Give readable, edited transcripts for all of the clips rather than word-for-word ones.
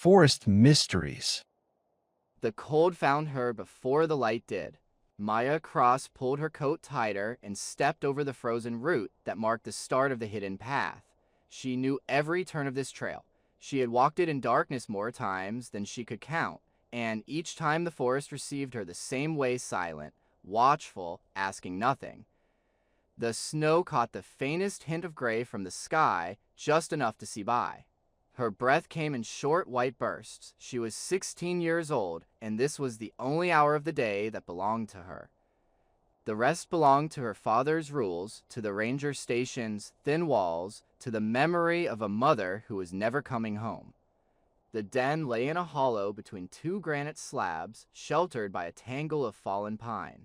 Forest mysteries. The cold found her before the light did. Maya Cross pulled her coat tighter and stepped over the frozen route that marked the start of the hidden path. She knew every turn of this trail. She had walked it in darkness more times than she could count, and each time the forest received her the same way, silent, watchful, asking nothing. The snow caught the faintest hint of gray from the sky, just enough to see by. Her breath came in short white bursts. She was 16 years old, and this was the only hour of the day that belonged to her. The rest belonged to her father's rules, to the ranger station's thin walls, to the memory of a mother who was never coming home. The den lay in a hollow between two granite slabs, sheltered by a tangle of fallen pine.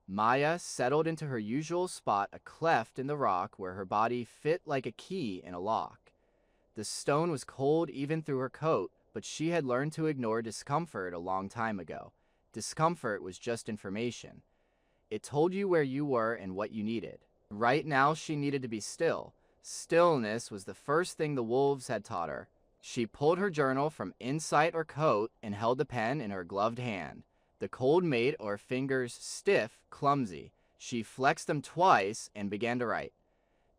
Maya settled into her usual spot, a cleft in the rock where her body fit like a key in a lock. The stone was cold even through her coat, but she had learned to ignore discomfort a long time ago. Discomfort was just information. It told you where you were and what you needed. Right now she needed to be still. Stillness was the first thing the wolves had taught her. She pulled her journal from inside her coat and held the pen in her gloved hand. The cold made her fingers stiff, clumsy. She flexed them twice and began to write.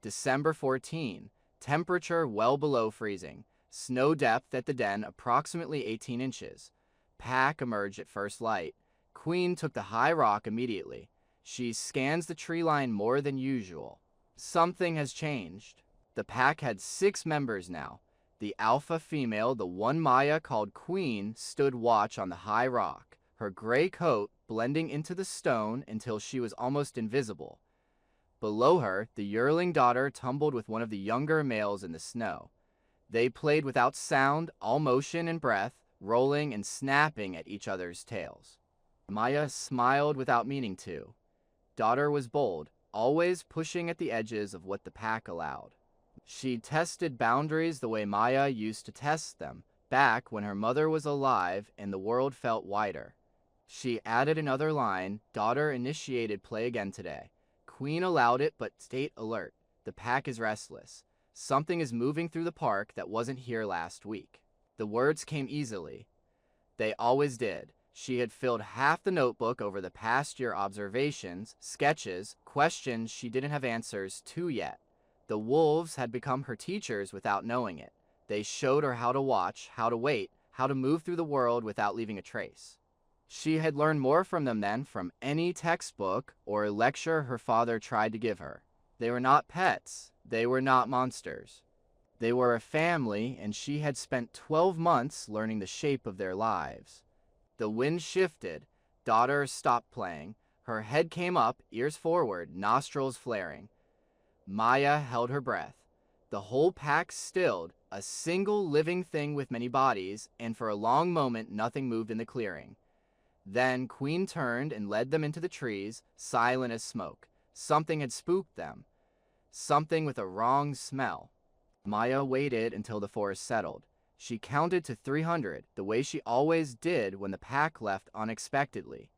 December 14. Temperature well below freezing. Snow depth at the den approximately 18 inches. Pack emerged at first light. Queen took the high rock immediately. She scans the tree line more than usual. Something has changed. The pack had 6 members now. The alpha female, the one Maya called Queen, stood watch on the high rock, her gray coat blending into the stone until she was almost invisible. Below her, the yearling daughter tumbled with one of the younger males in the snow. They played without sound, all motion and breath, rolling and snapping at each other's tails. Maya smiled without meaning to. Daughter was bold, always pushing at the edges of what the pack allowed. She tested boundaries the way Maya used to test them, back when her mother was alive and the world felt wider. She added another line, daughter initiated play again today. Queen allowed it, but stay alert. The pack is restless. Something is moving through the park that wasn't here last week. The words came easily. They always did. She had filled half the notebook over the past year, observations, sketches, questions she didn't have answers to yet. The wolves had become her teachers without knowing it. They showed her how to watch, how to wait, how to move through the world without leaving a trace. She had learned more from them than from any textbook or lecture her father tried to give her. They were not pets. They were not monsters. They were a family, and she had spent 12 months learning the shape of their lives. The wind shifted. Daughter stopped playing. Her head came up, ears forward, nostrils flaring. Maya held her breath. The whole pack stilled, a single living thing with many bodies, and for a long moment nothing moved in the clearing. Then Queen turned and led them into the trees, silent as smoke. Something had spooked them. Something with a wrong smell. Maya waited until the forest settled. She counted to 300, the way she always did when the pack left unexpectedly.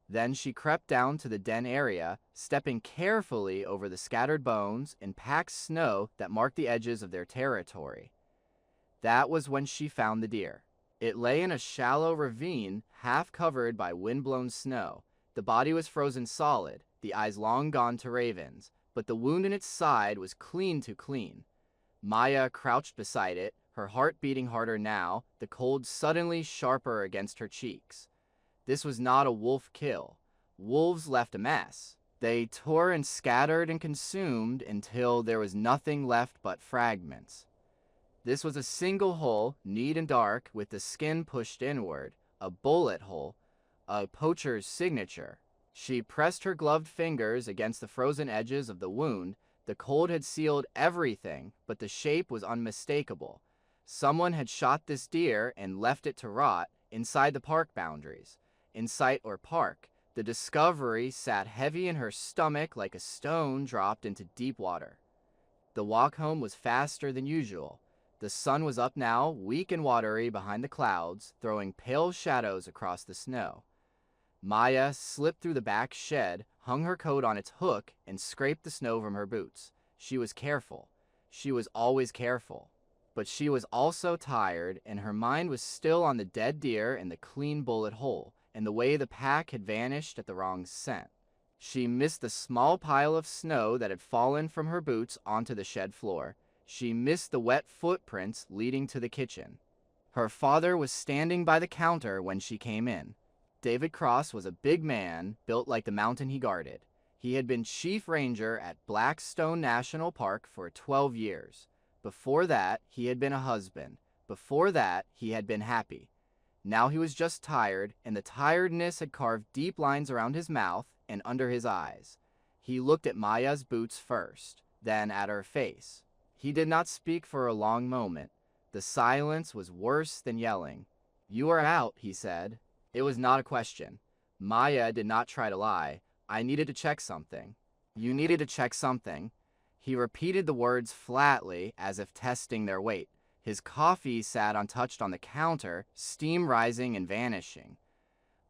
Then she crept down to the den area, stepping carefully over the scattered bones and packed snow that marked the edges of their territory. That was when she found the deer. It lay in a shallow ravine, half covered by wind-blown snow. The body was frozen solid, the eyes long gone to ravens, but the wound in its side was clean to clean. Maya crouched beside it, her heart beating harder now, the cold suddenly sharper against her cheeks. This was not a wolf kill. Wolves left a mess. They tore and scattered and consumed until there was nothing left but fragments. This was a single hole, neat and dark, with the skin pushed inward, a bullet hole, a poacher's signature. She pressed her gloved fingers against the frozen edges of the wound. The cold had sealed everything, but the shape was unmistakable. Someone had shot this deer and left it to rot inside the park boundaries. In sight or park, the discovery sat heavy in her stomach like a stone dropped into deep water. The walk home was faster than usual. The sun was up now, weak and watery behind the clouds, throwing pale shadows across the snow. Maya slipped through the back shed, hung her coat on its hook, and scraped the snow from her boots. She was careful. She was always careful. But she was also tired, and her mind was still on the dead deer and the clean bullet hole, and the way the pack had vanished at the wrong scent. She missed the small pile of snow that had fallen from her boots onto the shed floor. She missed the wet footprints leading to the kitchen. Her father was standing by the counter when she came in. David Cross was a big man, built like the mountain he guarded. He had been chief ranger at Blackstone National Park for 12 years. Before that, he had been a husband. Before that, he had been happy. Now he was just tired, and the tiredness had carved deep lines around his mouth and under his eyes. He looked at Maya's boots first, then at her face. He did not speak for a long moment. The silence was worse than yelling. "You are out," he said. It was not a question. Maya did not try to lie. "I needed to check something." "You needed to check something." He repeated the words flatly, as if testing their weight. His coffee sat untouched on the counter, steam rising and vanishing.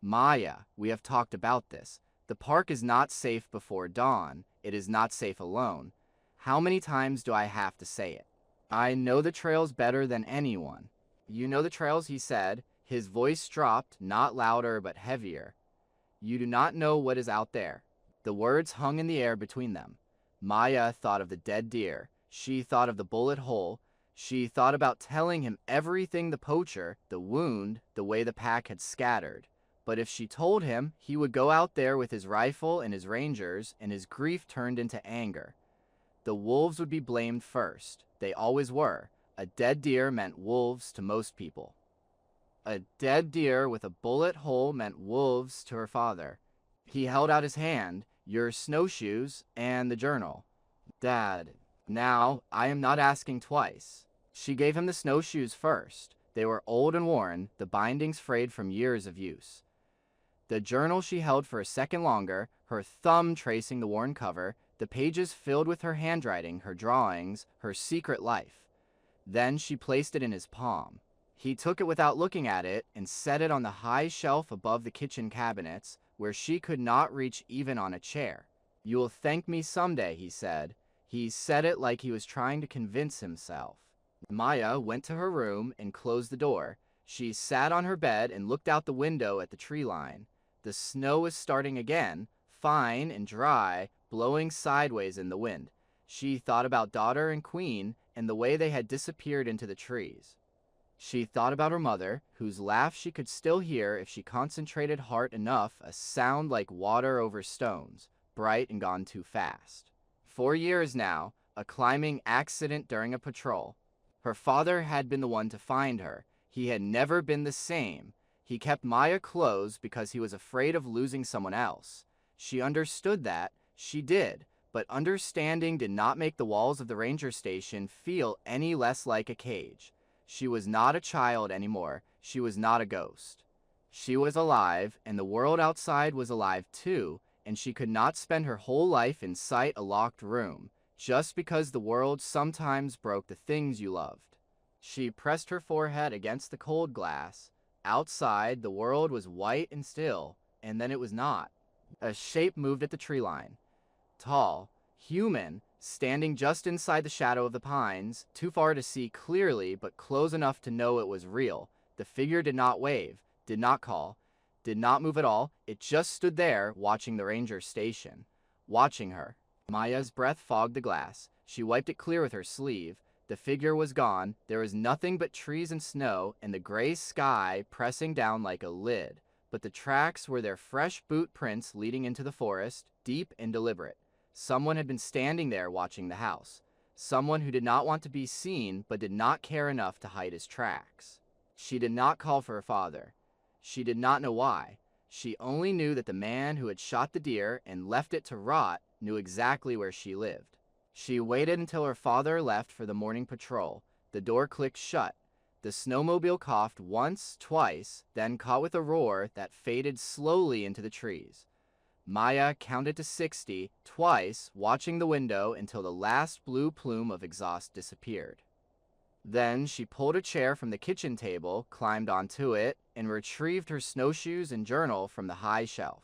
"Maya, we have talked about this. The park is not safe before dawn. It is not safe alone. How many times do I have to say it? I know the trails better than anyone." "You know the trails," he said. His voice dropped, not louder but heavier. "You do not know what is out there." The words hung in the air between them. Maya thought of the dead deer. She thought of the bullet hole. She thought about telling him everything, the poacher, the wound, the way the pack had scattered. But if she told him, he would go out there with his rifle and his rangers, and his grief turned into anger. The wolves would be blamed first. They always were. A dead deer meant wolves to most people. A dead deer with a bullet hole meant wolves to her father. He held out his hand, "Your snowshoes and the journal." "Dad, now I am not asking twice." She gave him the snowshoes first. They were old and worn, the bindings frayed from years of use. The journal she held for a second longer, her thumb tracing the worn cover, the pages filled with her handwriting, her drawings, her secret life. Then she placed it in his palm. He took it without looking at it and set it on the high shelf above the kitchen cabinets, where she could not reach even on a chair. "You will thank me someday," he said. He said it like he was trying to convince himself. Maya went to her room and closed the door. She sat on her bed and looked out the window at the tree line. The snow was starting again, fine and dry, blowing sideways in the wind. She thought about daughter and queen and the way they had disappeared into the trees. She thought about her mother, whose laugh she could still hear if she concentrated hard enough, a sound like water over stones, bright and gone too fast. 4 years now, a climbing accident during a patrol. Her father had been the one to find her. He had never been the same. He kept Maya close because he was afraid of losing someone else. She understood that. She did. But understanding did not make the walls of the ranger station feel any less like a cage. She was not a child anymore. She was not a ghost. She was alive, and the world outside was alive too, and she could not spend her whole life inside a locked room, just because the world sometimes broke the things you loved. She pressed her forehead against the cold glass. Outside, the world was white and still, and then it was not. A shape moved at the tree line. Tall, human, standing just inside the shadow of the pines, too far to see clearly but close enough to know it was real. The figure did not wave, did not call, did not move at all. It just stood there, watching the ranger station. Watching her. Maya's breath fogged the glass. She wiped it clear with her sleeve. The figure was gone. There was nothing but trees and snow, and the gray sky pressing down like a lid. But the tracks were their fresh boot prints leading into the forest, deep and deliberate. Someone had been standing there watching the house. Someone who did not want to be seen but did not care enough to hide his tracks. She did not call for her father. She did not know why. She only knew that the man who had shot the deer and left it to rot knew exactly where she lived. She waited until her father left for the morning patrol. The door clicked shut. The snowmobile coughed once, twice, then caught with a roar that faded slowly into the trees. Maya counted to 60, twice, watching the window until the last blue plume of exhaust disappeared. Then she pulled a chair from the kitchen table, climbed onto it, and retrieved her snowshoes and journal from the high shelf.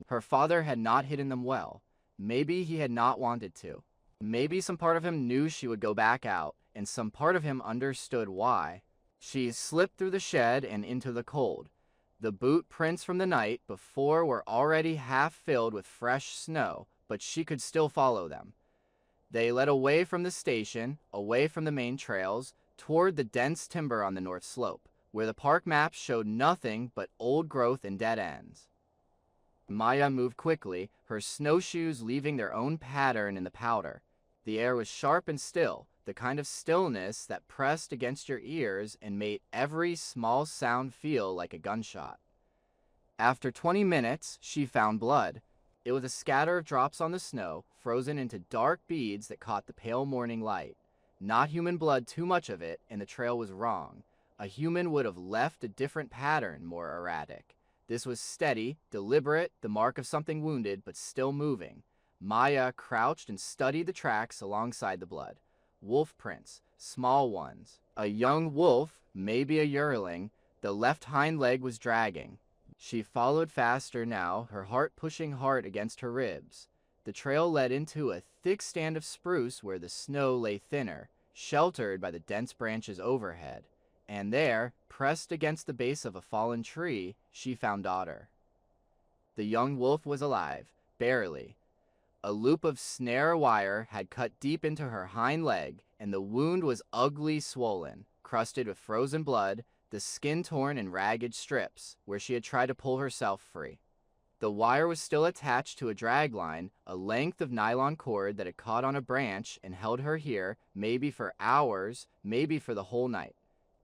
Her father had not hidden them well. Maybe he had not wanted to. Maybe some part of him knew she would go back out, and some part of him understood why. She slipped through the shed and into the cold. The boot prints from the night before were already half filled with fresh snow, but she could still follow them. They led away from the station, away from the main trails, toward the dense timber on the north slope, where the park maps showed nothing but old growth and dead ends. Maya moved quickly, her snowshoes leaving their own pattern in the powder. The air was sharp and still, the kind of stillness that pressed against your ears and made every small sound feel like a gunshot. After 20 minutes, she found blood. It was a scatter of drops on the snow, frozen into dark beads that caught the pale morning light. Not human blood, too much of it, and the trail was wrong. A human would have left a different pattern, more erratic. This was steady, deliberate, the mark of something wounded, but still moving. Maya crouched and studied the tracks alongside the blood. Wolf prints, small ones. A young wolf, maybe a yearling. The left hind leg was dragging. She followed faster now, her heart pushing hard against her ribs. The trail led into a thick stand of spruce where the snow lay thinner, sheltered by the dense branches overhead. And there, pressed against the base of a fallen tree, she found Daughter. The young wolf was alive, barely. A loop of snare wire had cut deep into her hind leg, and the wound was ugly swollen, crusted with frozen blood, the skin torn in ragged strips, where she had tried to pull herself free. The wire was still attached to a drag line, a length of nylon cord that had caught on a branch and held her here, maybe for hours, maybe for the whole night.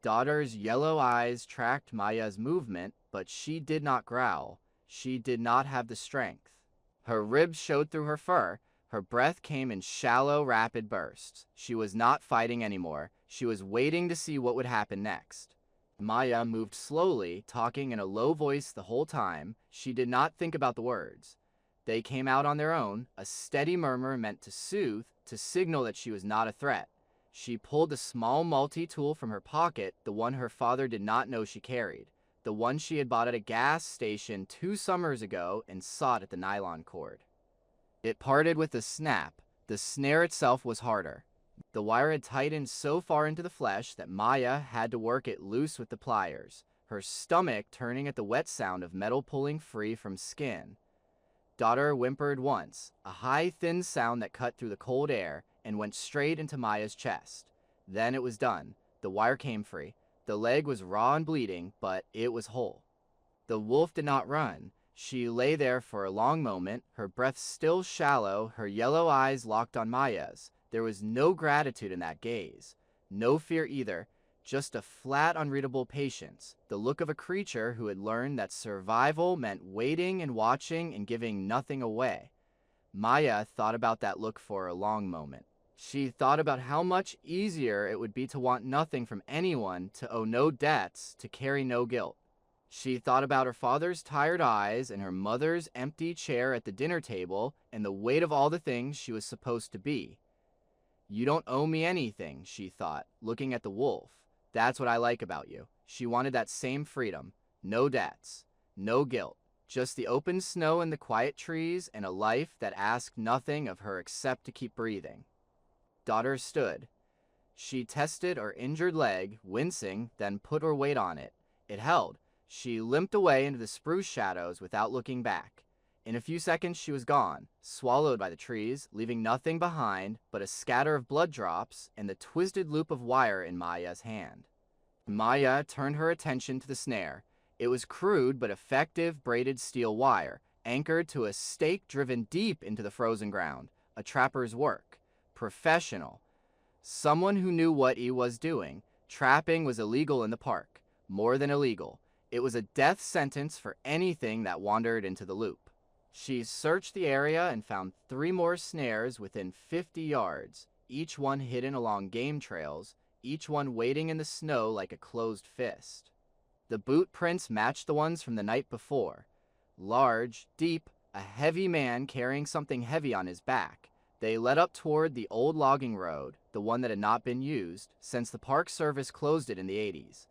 Daughter's yellow eyes tracked Maya's movement, but she did not growl. She did not have the strength. Her ribs showed through her fur. Her breath came in shallow, rapid bursts. She was not fighting anymore. She was waiting to see what would happen next. Maya moved slowly, talking in a low voice the whole time. She did not think about the words. They came out on their own, a steady murmur meant to soothe, to signal that she was not a threat. She pulled a small multi-tool from her pocket, the one her father did not know she carried, the one she had bought at a gas station 2 summers ago and sought at the nylon cord. It parted with a snap. The snare itself was harder. The wire had tightened so far into the flesh that Maya had to work it loose with the pliers, her stomach turning at the wet sound of metal pulling free from skin. Daughter whimpered once, a high, thin sound that cut through the cold air and went straight into Maya's chest. Then it was done. The wire came free. The leg was raw and bleeding, but it was whole. The wolf did not run. She lay there for a long moment, her breath still shallow, her yellow eyes locked on Maya's. There was no gratitude in that gaze. No fear either, just a flat, unreadable patience, the look of a creature who had learned that survival meant waiting and watching and giving nothing away. Maya thought about that look for a long moment. She thought about how much easier it would be to want nothing from anyone, to owe no debts, to carry no guilt. She thought about her father's tired eyes and her mother's empty chair at the dinner table and the weight of all the things she was supposed to be. You don't owe me anything, she thought, looking at the wolf. That's what I like about you. She wanted that same freedom. No debts. No guilt. Just the open snow and the quiet trees and a life that asked nothing of her except to keep breathing. Daughter stood. She tested her injured leg, wincing, then put her weight on it. It held. She limped away into the spruce shadows without looking back. In a few seconds she was gone, swallowed by the trees, leaving nothing behind but a scatter of blood drops and the twisted loop of wire in Maya's hand. Maya turned her attention to the snare. It was crude but effective braided steel wire, anchored to a stake driven deep into the frozen ground. A trapper's work. Professional. Someone who knew what he was doing. Trapping was illegal in the park. More than illegal. It was a death sentence for anything that wandered into the loop. She searched the area and found 3 more snares within 50 yards, each one hidden along game trails, each one waiting in the snow like a closed fist. The boot prints matched the ones from the night before. Large, deep, a heavy man carrying something heavy on his back. They led up toward the old logging road, the one that had not been used, since the Park Service closed it in the 80s.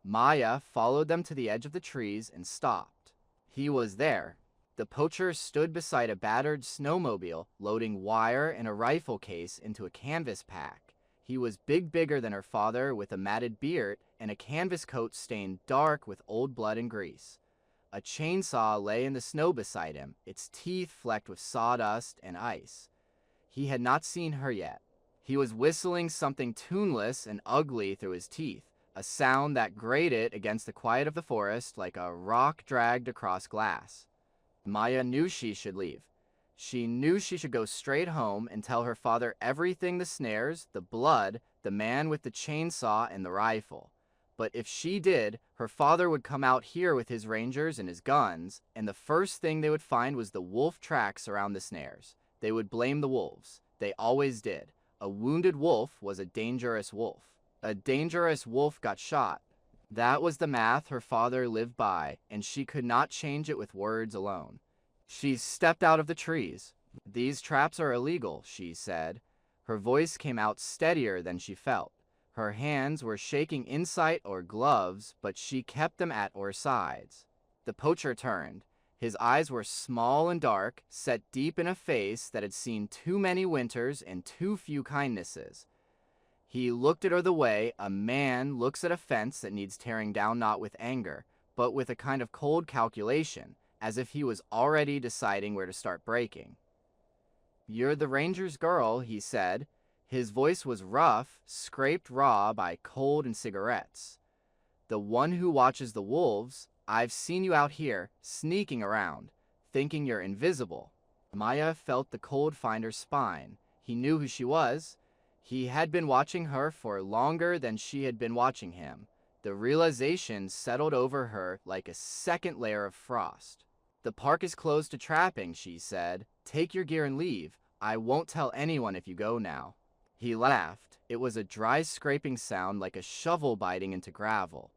Maya followed them to the edge of the trees and stopped. He was there. The poacher stood beside a battered snowmobile, loading wire and a rifle case into a canvas pack. He was bigger than her father, with a matted beard and a canvas coat stained dark with old blood and grease. A chainsaw lay in the snow beside him, its teeth flecked with sawdust and ice. He had not seen her yet. He was whistling something tuneless and ugly through his teeth, a sound that grated against the quiet of the forest like a rock dragged across glass. Maya knew she should leave. She knew she should go straight home and tell her father everything: the snares, the blood, the man with the chainsaw, and the rifle. But if she did, her father would come out here with his rangers and his guns, and the first thing they would find was the wolf tracks around the snares. They would blame the wolves. They always did. A wounded wolf was a dangerous wolf. A dangerous wolf got shot. That was the math her father lived by, and she could not change it with words alone. She stepped out of the trees. "These traps are illegal," she said. Her voice came out steadier than she felt. Her hands were shaking inside or gloves, but she kept them at her sides. The poacher turned. His eyes were small and dark, set deep in a face that had seen too many winters and too few kindnesses. He looked at her the way a man looks at a fence that needs tearing down, not with anger, but with a kind of cold calculation, as if he was already deciding where to start breaking. "You're the ranger's girl," he said. His voice was rough, scraped raw by cold and cigarettes. "The one who watches the wolves. I've seen you out here, sneaking around, thinking you're invisible." Maya felt the cold find her spine. He knew who she was. He had been watching her for longer than she had been watching him. The realization settled over her like a second layer of frost. "The park is closed to trapping," she said. "Take your gear and leave. I won't tell anyone if you go now." He laughed. It was a dry scraping sound like a shovel biting into gravel.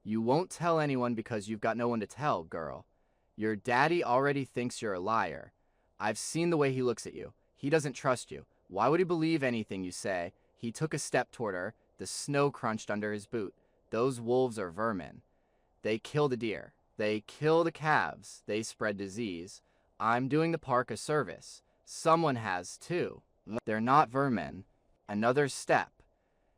"You won't tell anyone because you've got no one to tell, girl. Your daddy already thinks you're a liar. I've seen the way he looks at you. He doesn't trust you. Why would he believe anything you say?" He took a step toward her. The snow crunched under his boot. "Those wolves are vermin. They kill the deer. They kill the calves. They spread disease. I'm doing the park a service. Someone has too. They're not vermin." Another step.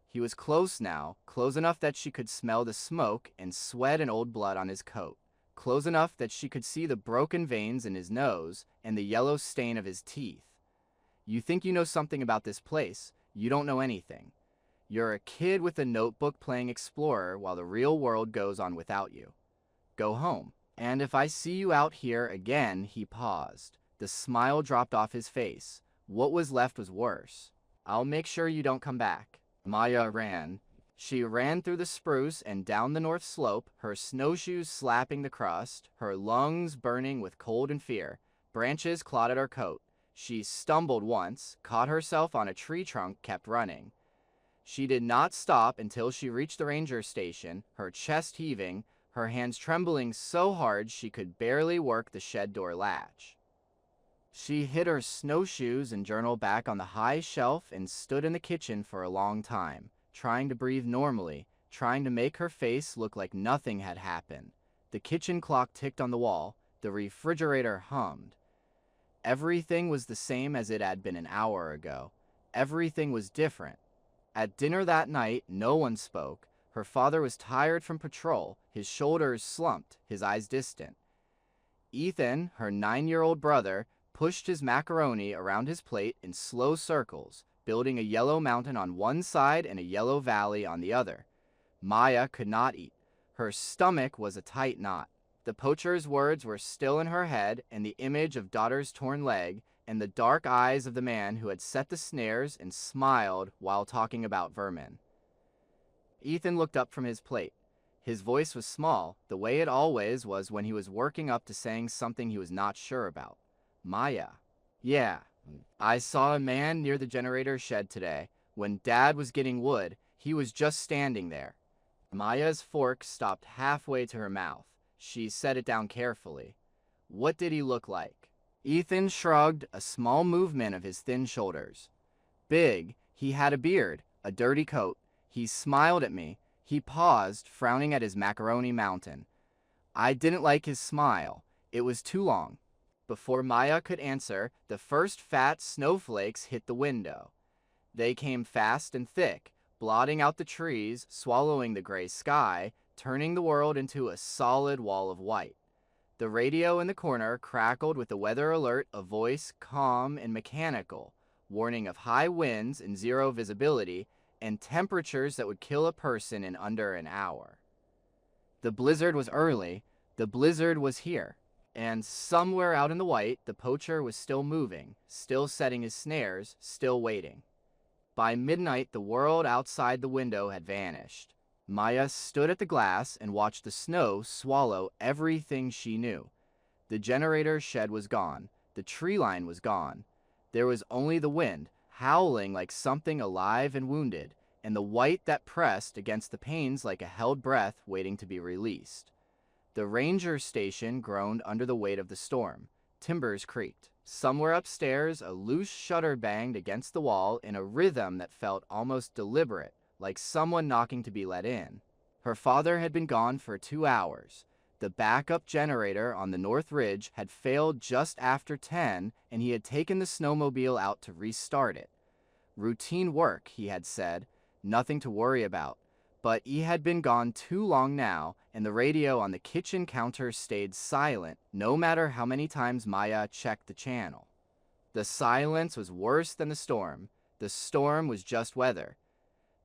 He was close now, close enough that she could smell the smoke and sweat and old blood on his coat, close enough that she could see the broken veins in his nose and the yellow stain of his teeth. "You think you know something about this place. You don't know anything. You're a kid with a notebook playing explorer while the real world goes on without you. Go home. And if I see you out here again," he paused. The smile dropped off his face. What was left was worse. "I'll make sure you don't come back." Maya ran. She ran through the spruce and down the north slope, her snowshoes slapping the crust, her lungs burning with cold and fear. Branches clawed at her coat. She stumbled once, caught herself on a tree trunk, kept running. She did not stop until she reached the ranger station, her chest heaving, her hands trembling so hard she could barely work the shed door latch. She hid her snowshoes and journal back on the high shelf and stood in the kitchen for a long time, trying to breathe normally, trying to make her face look like nothing had happened. The kitchen clock ticked on the wall. The refrigerator hummed. Everything was the same as it had been an hour ago. Everything was different. At dinner that night, no one spoke. Her father was tired from patrol, his shoulders slumped, his eyes distant. Ethan, her 9-year-old brother, pushed his macaroni around his plate in slow circles, building a yellow mountain on one side and a yellow valley on the other. Maya could not eat. Her stomach was a tight knot. The poacher's words were still in her head, and the image of daughter's torn leg, and the dark eyes of the man who had set the snares and smiled while talking about vermin. Ethan looked up from his plate. His voice was small, the way it always was when he was working up to saying something he was not sure about. "Maya." "Yeah. I saw a man near the generator shed today. When Dad was getting wood, he was just standing there." Maya's fork stopped halfway to her mouth. She set it down carefully. "What did he look like?" Ethan shrugged, a small movement of his thin shoulders. "Big. He had a beard, a dirty coat. He smiled at me." He paused, frowning at his macaroni mountain. "I didn't like his smile. It was too long." Before Maya could answer, the first fat snowflakes hit the window. They came fast and thick, blotting out the trees, swallowing the gray sky, turning the world into a solid wall of white. The radio in the corner crackled with the weather alert, a voice calm and mechanical, warning of high winds and zero visibility, and temperatures that would kill a person in under an hour. The blizzard was early, the blizzard was here, and somewhere out in the white, the poacher was still moving, still setting his snares, still waiting. By midnight, the world outside the window had vanished. Maya stood at the glass and watched the snow swallow everything she knew. The generator shed was gone. The tree line was gone. There was only the wind, howling like something alive and wounded, and the white that pressed against the panes like a held breath waiting to be released. The ranger station groaned under the weight of the storm. Timbers creaked. Somewhere upstairs, a loose shutter banged against the wall in a rhythm that felt almost deliberate, like someone knocking to be let in. Her father had been gone for 2 hours. The backup generator on the North Ridge had failed just after 10, and he had taken the snowmobile out to restart it. Routine work, he had said, nothing to worry about. But he had been gone too long now, and the radio on the kitchen counter stayed silent, no matter how many times Maya checked the channel. The silence was worse than the storm. The storm was just weather.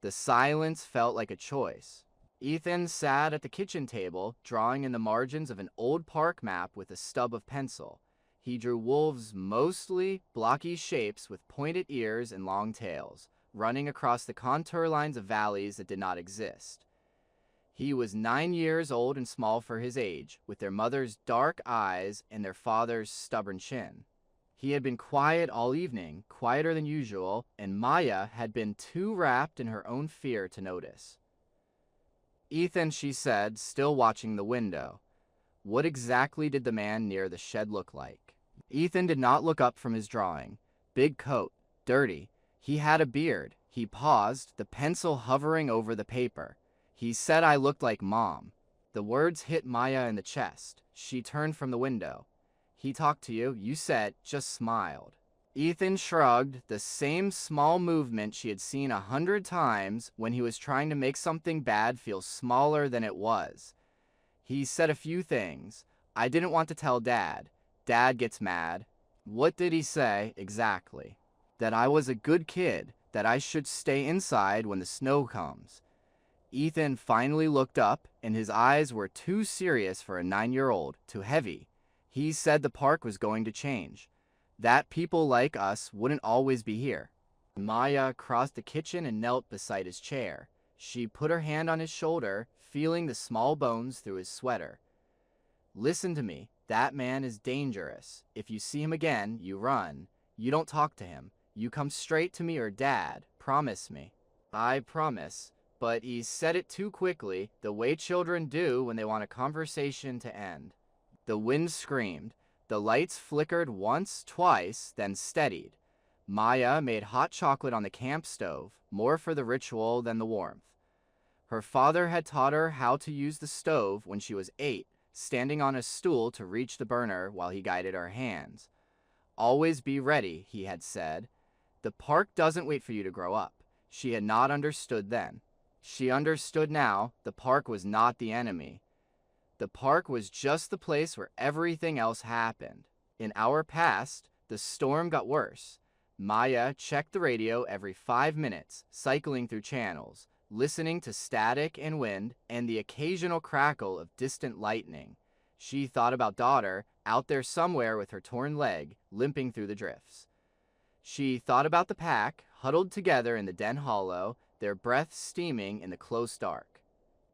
The silence felt like a choice. Ethan sat at the kitchen table, drawing in the margins of an old park map with a stub of pencil. He drew wolves, mostly blocky shapes with pointed ears and long tails, running across the contour lines of valleys that did not exist. He was 9 years old and small for his age, with their mother's dark eyes and their father's stubborn chin. He had been quiet all evening, quieter than usual, and Maya had been too wrapped in her own fear to notice. "Ethan," she said, still watching the window. What exactly did the man near the shed look like? Ethan did not look up from his drawing. Big coat, dirty. He had a beard. He paused, the pencil hovering over the paper. He said I looked like Mom. The words hit Maya in the chest. She turned from the window. He talked to you, you said, just smiled. Ethan shrugged, the same small movement she had seen 100 times when he was trying to make something bad feel smaller than it was. He said a few things. I didn't want to tell Dad. Dad gets mad. What did he say exactly? That I was a good kid, that I should stay inside when the snow comes. Ethan finally looked up, and his eyes were too serious for a 9-year-old, too heavy. He said the park was going to change, that people like us wouldn't always be here. Maya crossed the kitchen and knelt beside his chair. She put her hand on his shoulder, feeling the small bones through his sweater. Listen to me, that man is dangerous. If you see him again, you run. You don't talk to him. You come straight to me or Dad. Promise me. I promise. But he said it too quickly, the way children do when they want a conversation to end. The wind screamed. The lights flickered once, twice, then steadied. Maya made hot chocolate on the camp stove, more for the ritual than the warmth. Her father had taught her how to use the stove when she was 8, standing on a stool to reach the burner while he guided her hands. Always be ready, he had said. The park doesn't wait for you to grow up. She had not understood then. She understood now. The park was not the enemy. The park was just the place where everything else happened. In our past, the storm got worse. Maya checked the radio every 5 minutes, cycling through channels, listening to static and wind and the occasional crackle of distant lightning. She thought about daughter, out there somewhere with her torn leg, limping through the drifts. She thought about the pack, huddled together in the den hollow, their breath steaming in the close dark.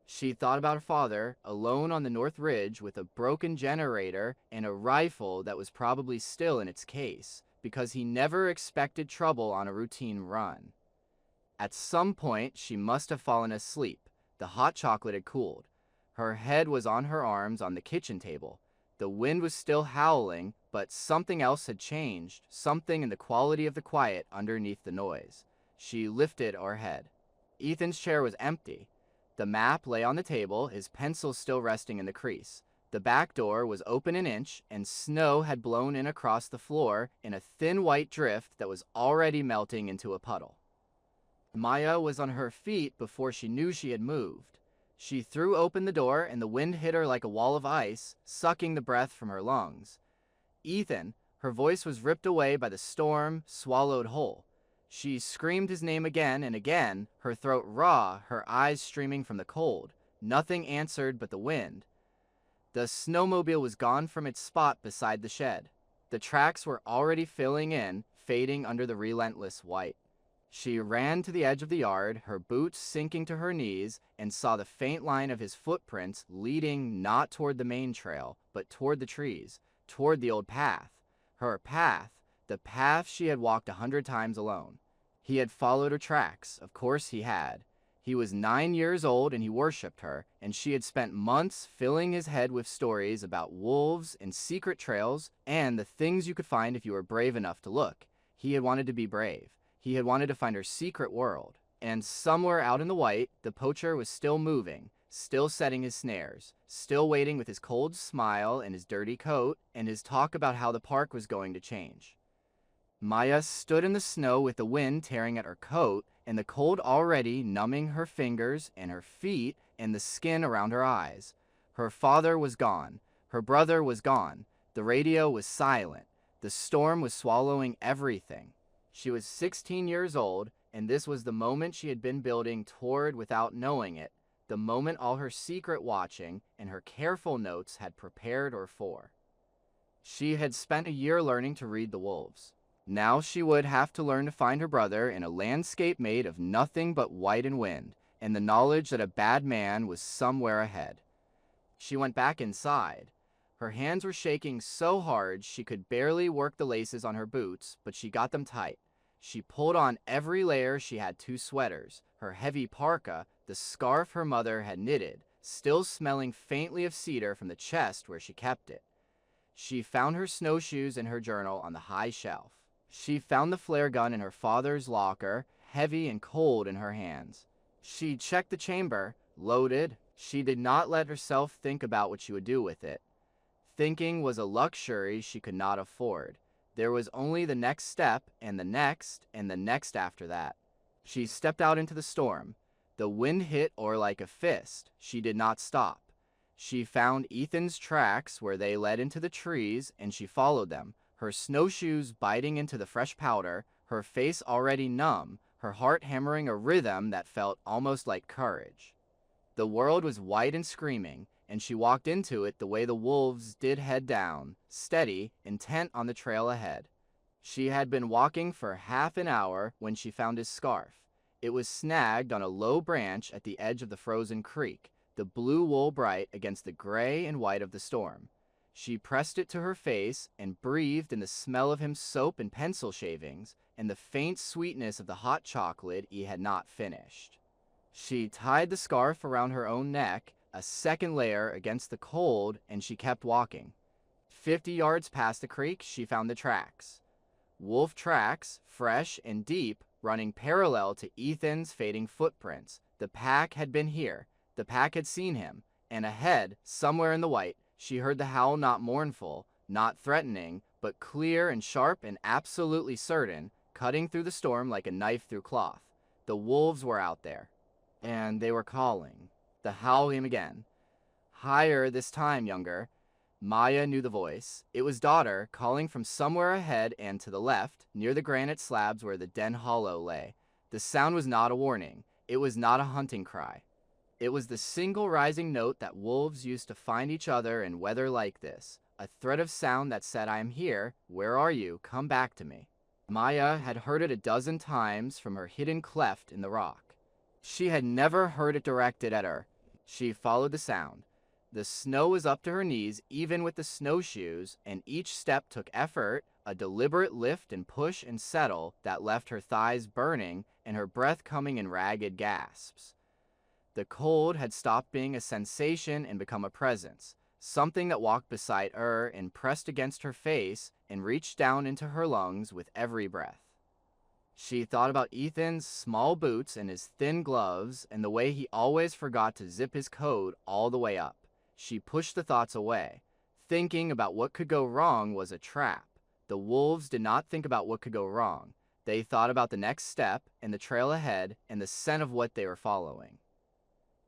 She thought about her father, alone on the North Ridge with a broken generator and a rifle that was probably still in its case, because he never expected trouble on a routine run. At some point, she must have fallen asleep. The hot chocolate had cooled. Her head was on her arms on the kitchen table. The wind was still howling, but something else had changed, something in the quality of the quiet underneath the noise. She lifted her head. Ethan's chair was empty. The map lay on the table, his pencil still resting in the crease. The back door was open an inch, and snow had blown in across the floor in a thin white drift that was already melting into a puddle. Maya was on her feet before she knew she had moved. She threw open the door and the wind hit her like a wall of ice, sucking the breath from her lungs. Ethan, her voice was ripped away by the storm, swallowed whole. She screamed his name again and again, her throat raw, her eyes streaming from the cold. Nothing answered but the wind. The snowmobile was gone from its spot beside the shed. The tracks were already filling in, fading under the relentless white. She ran to the edge of the yard, her boots sinking to her knees, and saw the faint line of his footprints leading not toward the main trail, but toward the trees, toward the old path. Her path, the path she had walked 100 times alone. He had followed her tracks, of course he had. He was 9 years old and he worshipped her, and she had spent months filling his head with stories about wolves and secret trails and the things you could find if you were brave enough to look. He had wanted to be brave. He had wanted to find her secret world. And somewhere out in the white, the poacher was still moving, still setting his snares, still waiting with his cold smile and his dirty coat and his talk about how the park was going to change. Maya stood in the snow with the wind tearing at her coat and the cold already numbing her fingers and her feet and the skin around her eyes. Her father was gone. Her brother was gone. The radio was silent. The storm was swallowing everything. She was 16 years old, and this was the moment she had been building toward without knowing it, the moment all her secret watching and her careful notes had prepared her for. She had spent a year learning to read the wolves. Now she would have to learn to find her brother in a landscape made of nothing but white and wind, and the knowledge that a bad man was somewhere ahead. She went back inside. Her hands were shaking so hard she could barely work the laces on her boots, but she got them tight. She pulled on every layer. She had 2 sweaters, her heavy parka, the scarf her mother had knitted, still smelling faintly of cedar from the chest where she kept it. She found her snowshoes and her journal on the high shelf. She found the flare gun in her father's locker, heavy and cold in her hands. She checked the chamber, loaded. She did not let herself think about what she would do with it. Thinking was a luxury she could not afford. There was only the next step, and the next after that. She stepped out into the storm. The wind hit her like a fist. She did not stop. She found Ethan's tracks where they led into the trees, and she followed them, her snowshoes biting into the fresh powder, her face already numb, her heart hammering a rhythm that felt almost like courage. The world was white and screaming, and she walked into it the way the wolves did, head down, steady, intent on the trail ahead. She had been walking for half an hour when she found his scarf. It was snagged on a low branch at the edge of the frozen creek, the blue wool bright against the gray and white of the storm. She pressed it to her face and breathed in the smell of his soap and pencil shavings and the faint sweetness of the hot chocolate he had not finished. She tied the scarf around her own neck, a second layer against the cold, and she kept walking. 50 yards past the creek, she found the tracks. Wolf tracks, fresh and deep, running parallel to Ethan's fading footprints. The pack had been here. The pack had seen him. And ahead, somewhere in the white, she heard the howl, not mournful, not threatening, but clear and sharp and absolutely certain, cutting through the storm like a knife through cloth. The wolves were out there. And they were calling. The howl came again. Higher this time, younger. Maya knew the voice. It was daughter, calling from somewhere ahead and to the left, near the granite slabs where the den hollow lay. The sound was not a warning. It was not a hunting cry. It was the single rising note that wolves used to find each other in weather like this, a thread of sound that said, I am here, where are you, come back to me. Maya had heard it a dozen times from her hidden cleft in the rock. She had never heard it directed at her. She followed the sound. The snow was up to her knees, even with the snowshoes, and each step took effort, a deliberate lift and push and settle that left her thighs burning and her breath coming in ragged gasps. The cold had stopped being a sensation and become a presence, something that walked beside her and pressed against her face and reached down into her lungs with every breath. She thought about Ethan's small boots and his thin gloves and the way he always forgot to zip his coat all the way up. She pushed the thoughts away. Thinking about what could go wrong was a trap. The wolves did not think about what could go wrong. They thought about the next step and the trail ahead and the scent of what they were following.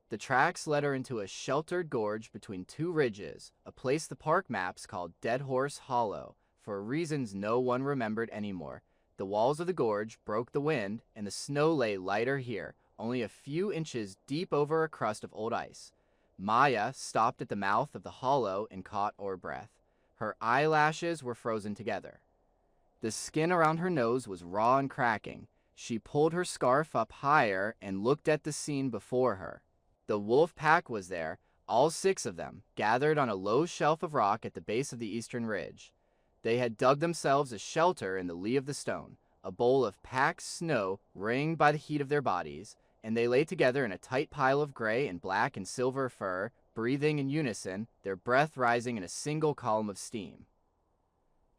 The tracks led her into a sheltered gorge between two ridges, a place the park maps called Dead Horse Hollow, for reasons no one remembered anymore. The walls of the gorge broke the wind, and the snow lay lighter here, only a few inches deep over a crust of old ice. Maya stopped at the mouth of the hollow and caught her breath. Her eyelashes were frozen together. The skin around her nose was raw and cracking. She pulled her scarf up higher and looked at the scene before her. The wolf pack was there, all 6 of them, gathered on a low shelf of rock at the base of the eastern ridge. They had dug themselves a shelter in the lee of the stone, a bowl of packed snow ringed by the heat of their bodies, and they lay together in a tight pile of gray and black and silver fur, breathing in unison, their breath rising in a single column of steam.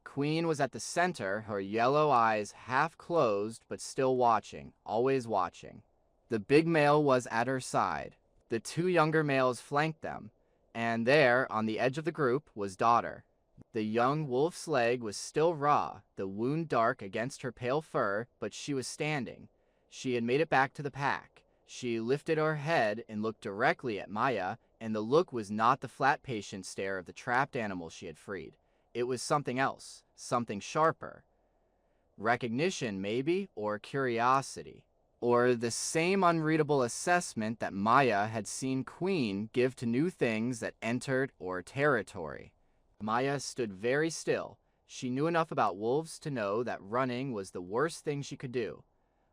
Queen was at the center, her yellow eyes half closed but still watching, always watching. The big male was at her side. The 2 younger males flanked them, and there, on the edge of the group, was Daughter. The young wolf's leg was still raw, the wound dark against her pale fur, but she was standing. She had made it back to the pack. She lifted her head and looked directly at Maya, and the look was not the flat patient stare of the trapped animal she had freed. It was something else, something sharper. Recognition, maybe, or curiosity. Or the same unreadable assessment that Maya had seen Queen give to new things that entered or territory. Maya stood very still. She knew enough about wolves to know that running was the worst thing she could do.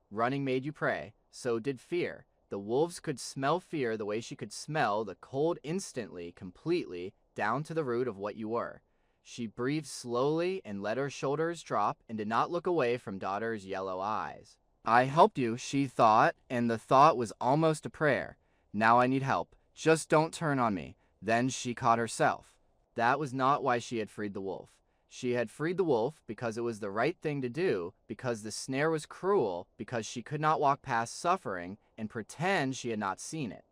Running made you prey, so did fear. The wolves could smell fear the way she could smell the cold instantly, completely, down to the root of what you were. She breathed slowly and let her shoulders drop and did not look away from Daughter's yellow eyes. I helped you, she thought, and the thought was almost a prayer. Now I need help. Just don't turn on me. Then she caught herself. That was not why she had freed the wolf. She had freed the wolf because it was the right thing to do, because the snare was cruel, because she could not walk past suffering and pretend she had not seen it.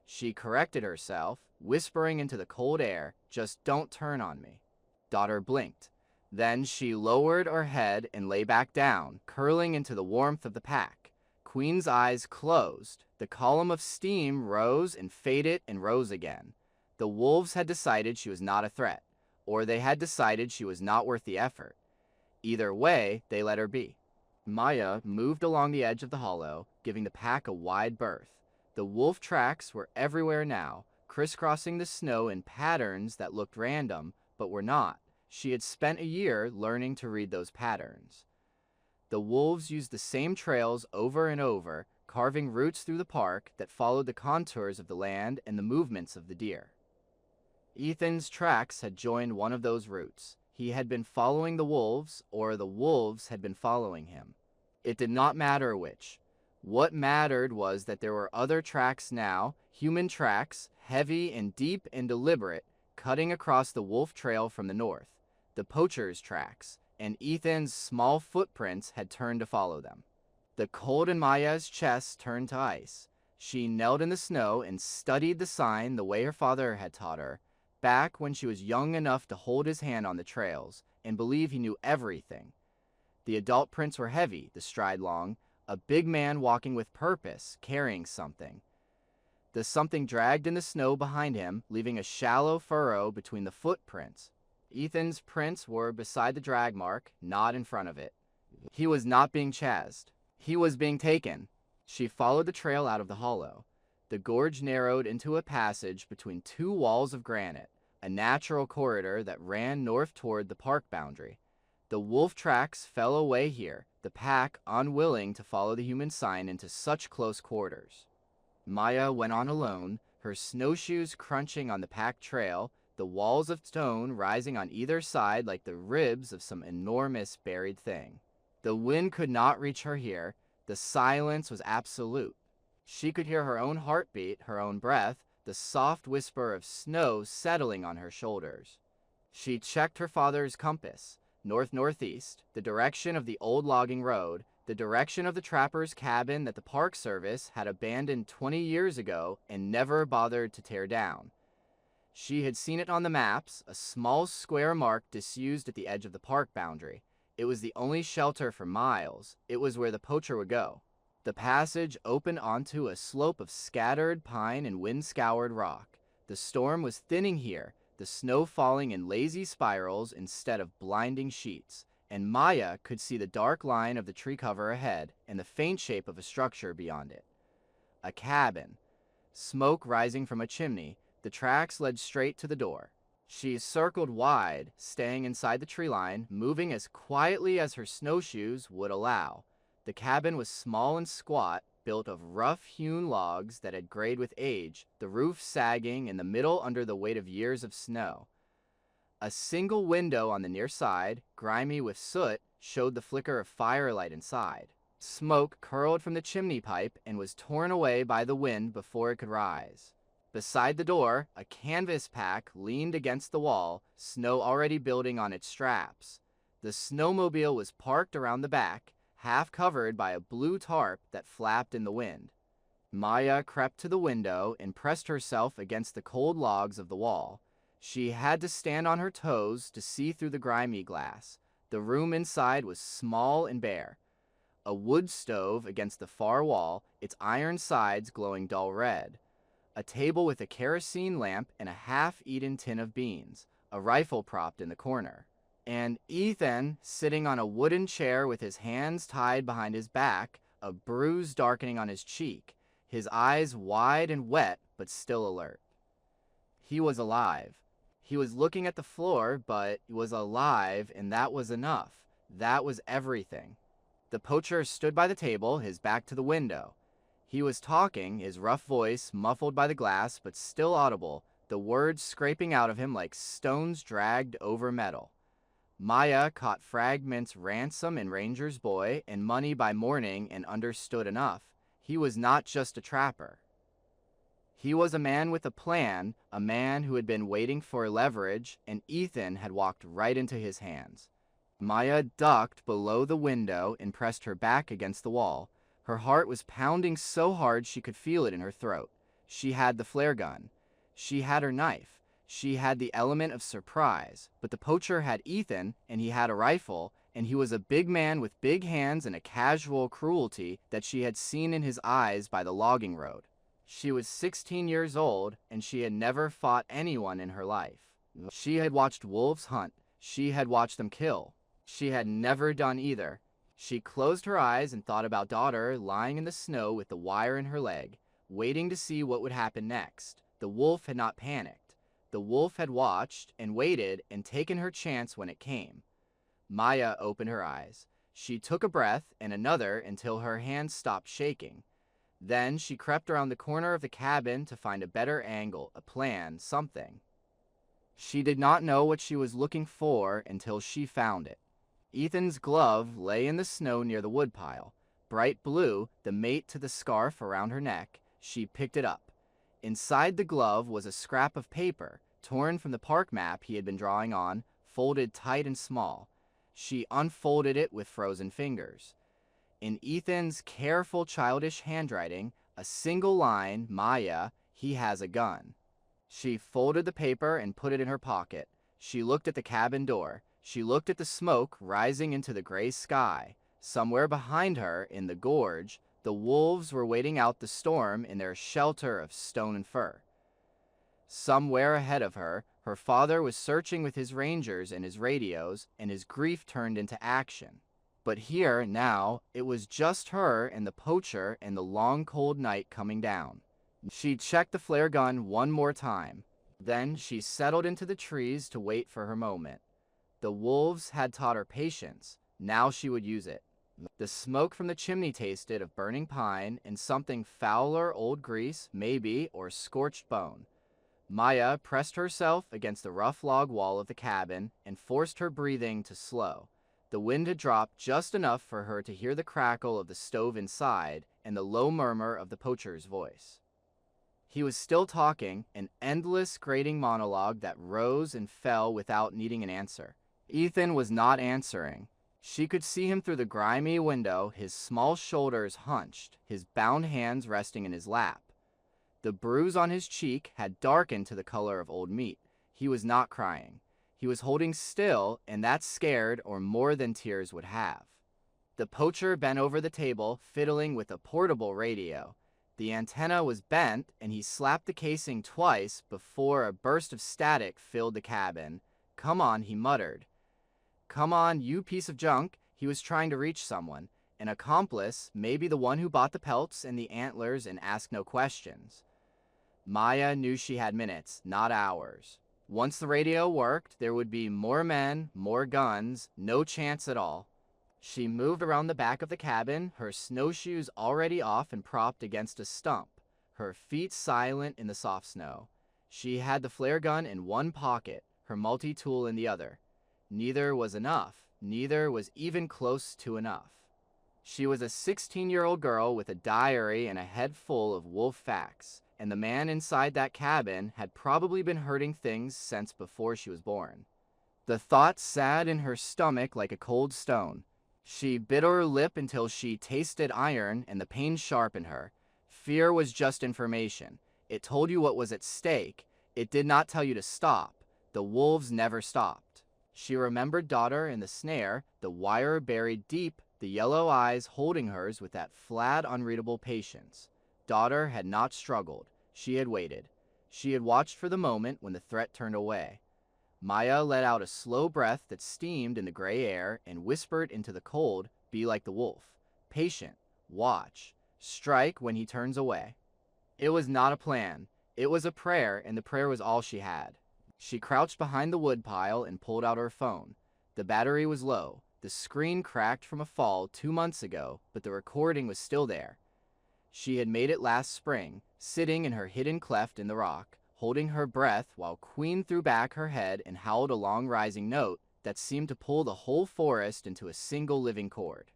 She corrected herself, whispering into the cold air, "Just don't turn on me." Daughter blinked. Then she lowered her head and lay back down, curling into the warmth of the pack. Queen's eyes closed. The column of steam rose and faded and rose again. The wolves had decided she was not a threat, or they had decided she was not worth the effort. Either way, they let her be. Maya moved along the edge of the hollow, giving the pack a wide berth. The wolf tracks were everywhere now, crisscrossing the snow in patterns that looked random, but were not. She had spent a year learning to read those patterns. The wolves used the same trails over and over, carving routes through the park that followed the contours of the land and the movements of the deer. Ethan's tracks had joined one of those routes. He had been following the wolves, or the wolves had been following him. It did not matter which. What mattered was that there were other tracks now, human tracks, heavy and deep and deliberate, cutting across the wolf trail from the north. The poacher's tracks, and Ethan's small footprints had turned to follow them. The cold in Maya's chest turned to ice. She knelt in the snow and studied the sign the way her father had taught her, back when she was young enough to hold his hand on the trails and believe he knew everything. The adult prints were heavy, the stride long, a big man walking with purpose, carrying something. The something dragged in the snow behind him, leaving a shallow furrow between the footprints. Ethan's prints were beside the drag mark, not in front of it. He was not being chased. He was being taken. She followed the trail out of the hollow. The gorge narrowed into a passage between 2 walls of granite, a natural corridor that ran north toward the park boundary. The wolf tracks fell away here, the pack unwilling to follow the human sign into such close quarters. Maya went on alone, her snowshoes crunching on the packed trail, the walls of stone rising on either side like the ribs of some enormous buried thing. The wind could not reach her here. The silence was absolute. She could hear her own heartbeat, her own breath, the soft whisper of snow settling on her shoulders. She checked her father's compass, north-northeast, the direction of the old logging road, the direction of the trapper's cabin that the Park Service had abandoned 20 years ago and never bothered to tear down. She had seen it on the maps, a small square mark disused at the edge of the park boundary. It was the only shelter for miles. It was where the poacher would go. The passage opened onto a slope of scattered pine and wind-scoured rock. The storm was thinning here, the snow falling in lazy spirals instead of blinding sheets, and Maya could see the dark line of the tree cover ahead and the faint shape of a structure beyond it. A cabin. Smoke rising from a chimney, the tracks led straight to the door. She circled wide, staying inside the tree line, moving as quietly as her snowshoes would allow. The cabin was small and squat, built of rough-hewn logs that had grayed with age, the roof sagging in the middle under the weight of years of snow. A single window on the near side, grimy with soot, showed the flicker of firelight inside. Smoke curled from the chimney pipe and was torn away by the wind before it could rise. Beside the door, a canvas pack leaned against the wall, snow already building on its straps. The snowmobile was parked around the back, half covered by a blue tarp that flapped in the wind. Maya crept to the window and pressed herself against the cold logs of the wall. She had to stand on her toes to see through the grimy glass. The room inside was small and bare. A wood stove against the far wall, its iron sides glowing dull red. A table with a kerosene lamp and a half-eaten tin of beans, a rifle propped in the corner. And Ethan, sitting on a wooden chair with his hands tied behind his back, a bruise darkening on his cheek, his eyes wide and wet but still alert. He was alive. He was looking at the floor, but he was alive, and that was enough. That was everything. The poacher stood by the table, his back to the window. He was talking, his rough voice muffled by the glass but still audible, the words scraping out of him like stones dragged over metal. Maya caught fragments ransom and ranger's boy and money by morning and understood enough. He was not just a trapper. He was a man with a plan, a man who had been waiting for leverage, and Ethan had walked right into his hands. Maya ducked below the window and pressed her back against the wall. Her heart was pounding so hard she could feel it in her throat. She had the flare gun. She had her knife. She had the element of surprise. But the poacher had Ethan, and he had a rifle, and he was a big man with big hands and a casual cruelty that she had seen in his eyes by the logging road. She was 16 years old, and she had never fought anyone in her life. She had watched wolves hunt. She had watched them kill. She had never done either. She closed her eyes and thought about daughter lying in the snow with the wire in her leg, waiting to see what would happen next. The wolf had not panicked. The wolf had watched and waited and taken her chance when it came. Maya opened her eyes. She took a breath and another until her hands stopped shaking. Then she crept around the corner of the cabin to find a better angle, a plan, something. She did not know what she was looking for until she found it. Ethan's glove lay in the snow near the woodpile. Bright blue, the mate to the scarf around her neck. She picked it up. Inside the glove was a scrap of paper, torn from the park map he had been drawing on, folded tight and small. She unfolded it with frozen fingers. In Ethan's careful childish handwriting, a single line, Maya, he has a gun. She folded the paper and put it in her pocket. She looked at the cabin door. She looked at the smoke rising into the gray sky. Somewhere behind her, in the gorge, the wolves were waiting out the storm in their shelter of stone and fir. Somewhere ahead of her, her father was searching with his rangers and his radios, and his grief turned into action. But here, now, it was just her and the poacher and the long cold night coming down. She checked the flare gun one more time. Then she settled into the trees to wait for her moment. The wolves had taught her patience. Now she would use it. The smoke from the chimney tasted of burning pine and something fouler, old grease, maybe, or scorched bone. Maya pressed herself against the rough log wall of the cabin and forced her breathing to slow. The wind had dropped just enough for her to hear the crackle of the stove inside and the low murmur of the poacher's voice. He was still talking, an endless grating monologue that rose and fell without needing an answer. Ethan was not answering. She could see him through the grimy window, his small shoulders hunched, his bound hands resting in his lap. The bruise on his cheek had darkened to the color of old meat. He was not crying. He was holding still, and that scared or more than tears would have. The poacher bent over the table, fiddling with a portable radio. The antenna was bent, and he slapped the casing twice before a burst of static filled the cabin. "Come on," he muttered. "Come on, you piece of junk." He was trying to reach someone. An accomplice, maybe the one who bought the pelts and the antlers and asked no questions. Maya knew she had minutes, not hours. Once the radio worked, there would be more men, more guns, no chance at all. She moved around the back of the cabin, her snowshoes already off and propped against a stump, her feet silent in the soft snow. She had the flare gun in one pocket, her multi-tool in the other. Neither was enough. Neither was even close to enough. She was a 16-year-old girl with a diary and a head full of wolf facts, and the man inside that cabin had probably been hurting things since before she was born. The thought sat in her stomach like a cold stone. She bit her lip until she tasted iron, and the pain sharpened her. Fear was just information. It told you what was at stake. It did not tell you to stop. The wolves never stopped. She remembered daughter in the snare, the wire buried deep, the yellow eyes holding hers with that flat, unreadable patience. Daughter had not struggled. She had waited. She had watched for the moment when the threat turned away. Maya let out a slow breath that steamed in the gray air and whispered into the cold, "Be like the wolf. Patient. Watch. Strike when he turns away." It was not a plan. It was a prayer, and the prayer was all she had. She crouched behind the woodpile and pulled out her phone. The battery was low. The screen cracked from a fall 2 months ago, but the recording was still there. She had made it last spring, sitting in her hidden cleft in the rock, holding her breath while Queen threw back her head and howled a long rising note that seemed to pull the whole forest into a single living chord.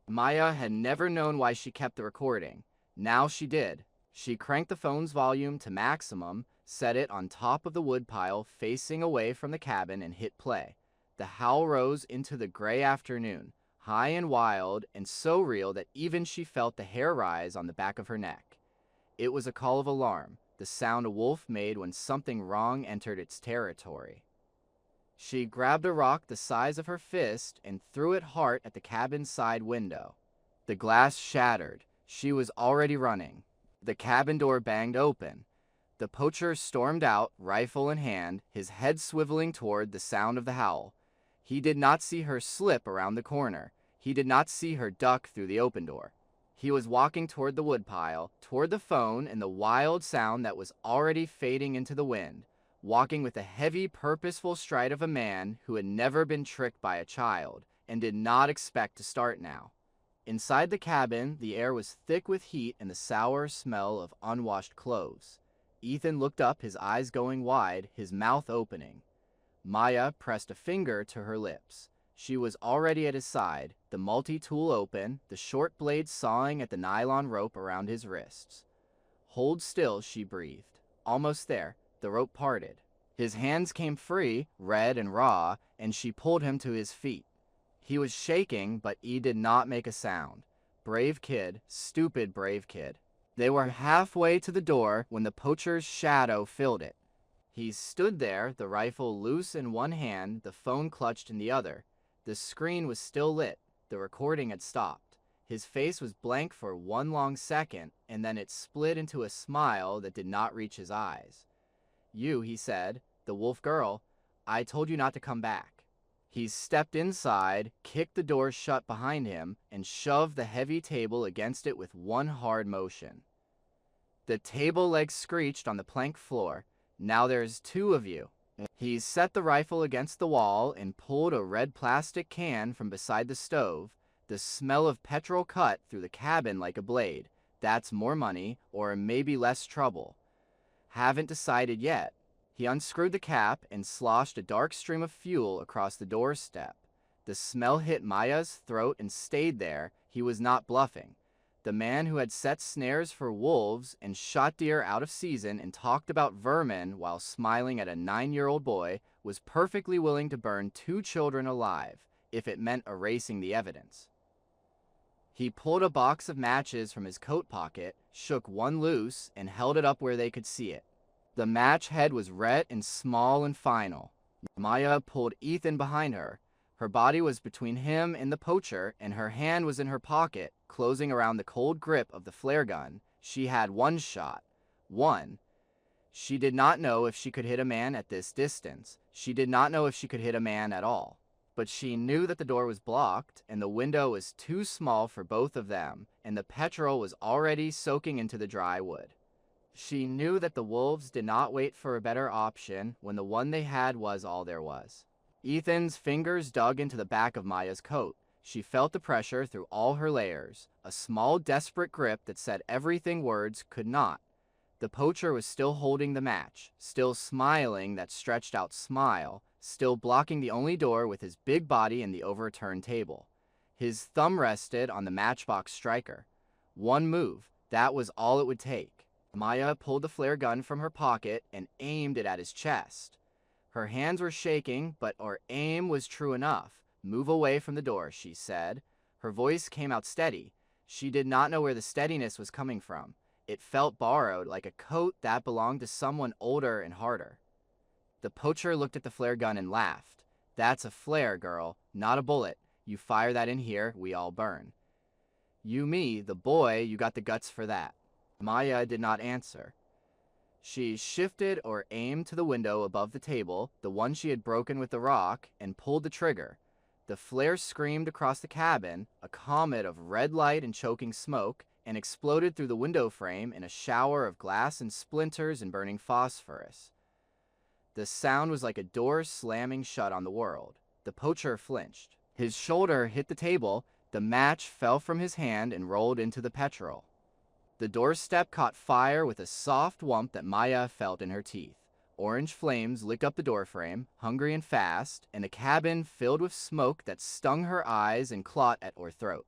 Maya had never known why she kept the recording. Now she did. She cranked the phone's volume to maximum, set it on top of the woodpile facing away from the cabin, and hit play. The howl rose into the gray afternoon, high and wild, and so real that even she felt the hair rise on the back of her neck. It was a call of alarm, the sound a wolf made when something wrong entered its territory. She grabbed a rock the size of her fist and threw it hard at the cabin's side window. The glass shattered. She was already running. The cabin door banged open. The poacher stormed out, rifle in hand, his head swiveling toward the sound of the howl. He did not see her slip around the corner. He did not see her duck through the open door. He was walking toward the woodpile, toward the phone and the wild sound that was already fading into the wind, walking with the heavy, purposeful stride of a man who had never been tricked by a child and did not expect to start now. Inside the cabin, the air was thick with heat and the sour smell of unwashed clothes. Ethan looked up, his eyes going wide, his mouth opening. Maya pressed a finger to her lips. She was already at his side, the multi-tool open, the short blade sawing at the nylon rope around his wrists. "Hold still," she breathed. Almost there, the rope parted. His hands came free, red and raw, and she pulled him to his feet. He was shaking, but he did not make a sound. Brave kid, stupid brave kid. They were halfway to the door when the poacher's shadow filled it. He stood there, the rifle loose in one hand, the phone clutched in the other. The screen was still lit. The recording had stopped. His face was blank for one long second, and then it split into a smile that did not reach his eyes. "You," he said, "the wolf girl, I told you not to come back." He stepped inside, kicked the door shut behind him, and shoved the heavy table against it with one hard motion. The table legs screeched on the plank floor. "Now there's 2 of you." He set the rifle against the wall and pulled a red plastic can from beside the stove. The smell of petrol cut through the cabin like a blade. That's more money, or maybe less trouble. Haven't decided yet. He unscrewed the cap and sloshed a dark stream of fuel across the doorstep. The smell hit Maya's throat and stayed there. He was not bluffing. The man who had set snares for wolves and shot deer out of season and talked about vermin while smiling at a 9-year-old boy was perfectly willing to burn 2 children alive, if it meant erasing the evidence. He pulled a box of matches from his coat pocket, shook one loose, and held it up where they could see it. The match head was red and small and final. Maya pulled Ethan behind her. Her body was between him and the poacher, and her hand was in her pocket, closing around the cold grip of the flare gun. She had one shot. One. She did not know if she could hit a man at this distance. She did not know if she could hit a man at all. But she knew that the door was blocked, and the window was too small for both of them, and the petrol was already soaking into the dry wood. She knew that the wolves did not wait for a better option when the one they had was all there was. Ethan's fingers dug into the back of Maya's coat. She felt the pressure through all her layers, a small, desperate grip that said everything words could not. The poacher was still holding the match, still smiling that stretched out smile, still blocking the only door with his big body and the overturned table. His thumb rested on the matchbox striker. One move, that was all it would take. Maya pulled the flare gun from her pocket and aimed it at his chest. Her hands were shaking, but her aim was true enough. "Move away from the door," she said. Her voice came out steady. She did not know where the steadiness was coming from. It felt borrowed, like a coat that belonged to someone older and harder. The poacher looked at the flare gun and laughed. "That's a flare, girl, not a bullet. You fire that in here, we all burn." "You, me, the boy, you got the guts for that." Maya did not answer. She shifted or aimed to the window above the table, the one she had broken with the rock, and pulled the trigger. The flare screamed across the cabin, a comet of red light and choking smoke, and exploded through the window frame in a shower of glass and splinters and burning phosphorus. The sound was like a door slamming shut on the world. The poacher flinched. His shoulder hit the table, the match fell from his hand and rolled into the petrol. The doorstep caught fire with a soft whump that Maya felt in her teeth. Orange flames licked up the doorframe, hungry and fast, and the cabin filled with smoke that stung her eyes and clawed at her throat.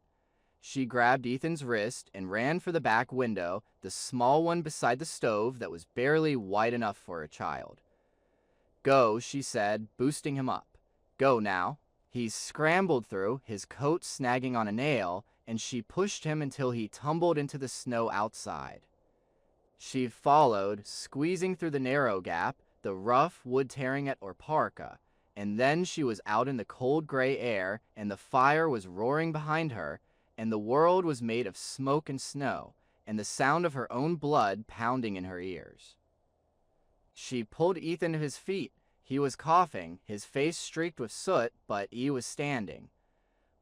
She grabbed Ethan's wrist and ran for the back window, the small one beside the stove that was barely wide enough for a child. "Go," she said, boosting him up. "Go now." He scrambled through, his coat snagging on a nail, and she pushed him until he tumbled into the snow outside. She followed, squeezing through the narrow gap, the rough wood tearing at her parka, and then she was out in the cold gray air, and the fire was roaring behind her, and the world was made of smoke and snow, and the sound of her own blood pounding in her ears. She pulled Ethan to his feet. He was coughing, his face streaked with soot, but he was standing.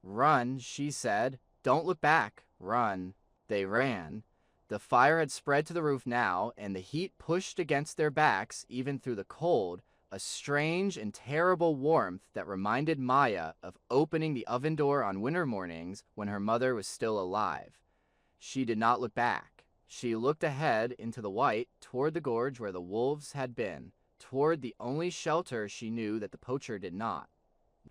"Run," she said. "Don't look back. Run." They ran. The fire had spread to the roof now, and the heat pushed against their backs even through the cold, a strange and terrible warmth that reminded Maya of opening the oven door on winter mornings when her mother was still alive. She did not look back. She looked ahead into the white, toward the gorge where the wolves had been, toward the only shelter she knew that the poacher did not.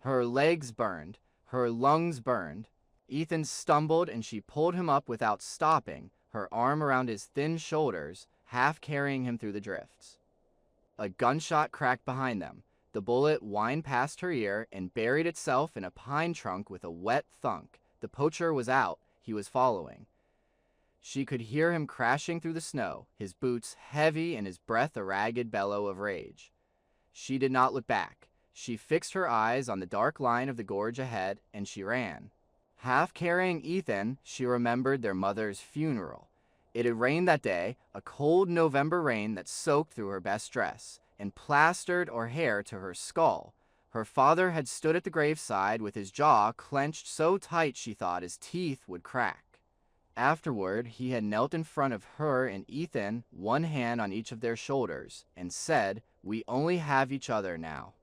Her legs burned. Her lungs burned. Ethan stumbled and she pulled him up without stopping, her arm around his thin shoulders, half carrying him through the drifts. A gunshot cracked behind them. The bullet whined past her ear and buried itself in a pine trunk with a wet thunk. The poacher was out. He was following. She could hear him crashing through the snow, his boots heavy and his breath a ragged bellow of rage. She did not look back. She fixed her eyes on the dark line of the gorge ahead, and she ran. Half carrying Ethan, she remembered their mother's funeral. It had rained that day, a cold November rain that soaked through her best dress and plastered her hair to her skull. Her father had stood at the graveside with his jaw clenched so tight she thought his teeth would crack. Afterward, he had knelt in front of her and Ethan, one hand on each of their shoulders, and said, "We only have each other now.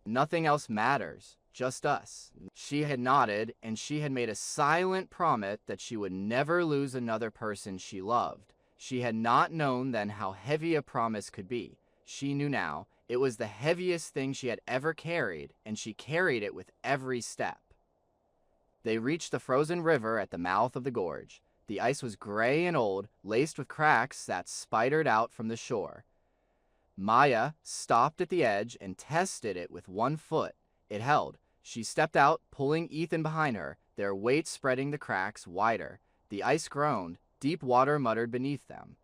Nothing else matters, just us." She had nodded, and she had made a silent promise that she would never lose another person she loved. She had not known then how heavy a promise could be. She knew now. It was the heaviest thing she had ever carried, and she carried it with every step. They reached the frozen river at the mouth of the gorge. The ice was gray and old, laced with cracks that spidered out from the shore. Maya stopped at the edge and tested it with one foot. It held. She stepped out, pulling Ethan behind her, their weight spreading the cracks wider. The ice groaned. Deep water muttered beneath them.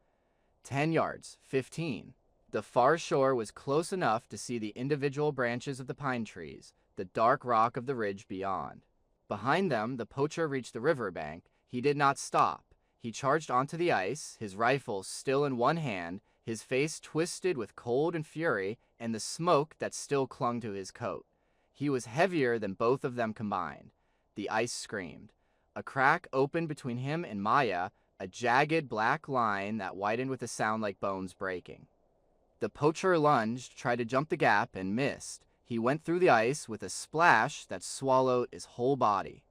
10 yards, 15. The far shore was close enough to see the individual branches of the pine trees, the dark rock of the ridge beyond. Behind them, the poacher reached the riverbank. He did not stop. He charged onto the ice, his rifle still in one hand, his face twisted with cold and fury, and the smoke that still clung to his coat. He was heavier than both of them combined. The ice screamed. A crack opened between him and Maya, a jagged black line that widened with a sound like bones breaking. The poacher lunged, tried to jump the gap, and missed. He went through the ice with a splash that swallowed his whole body.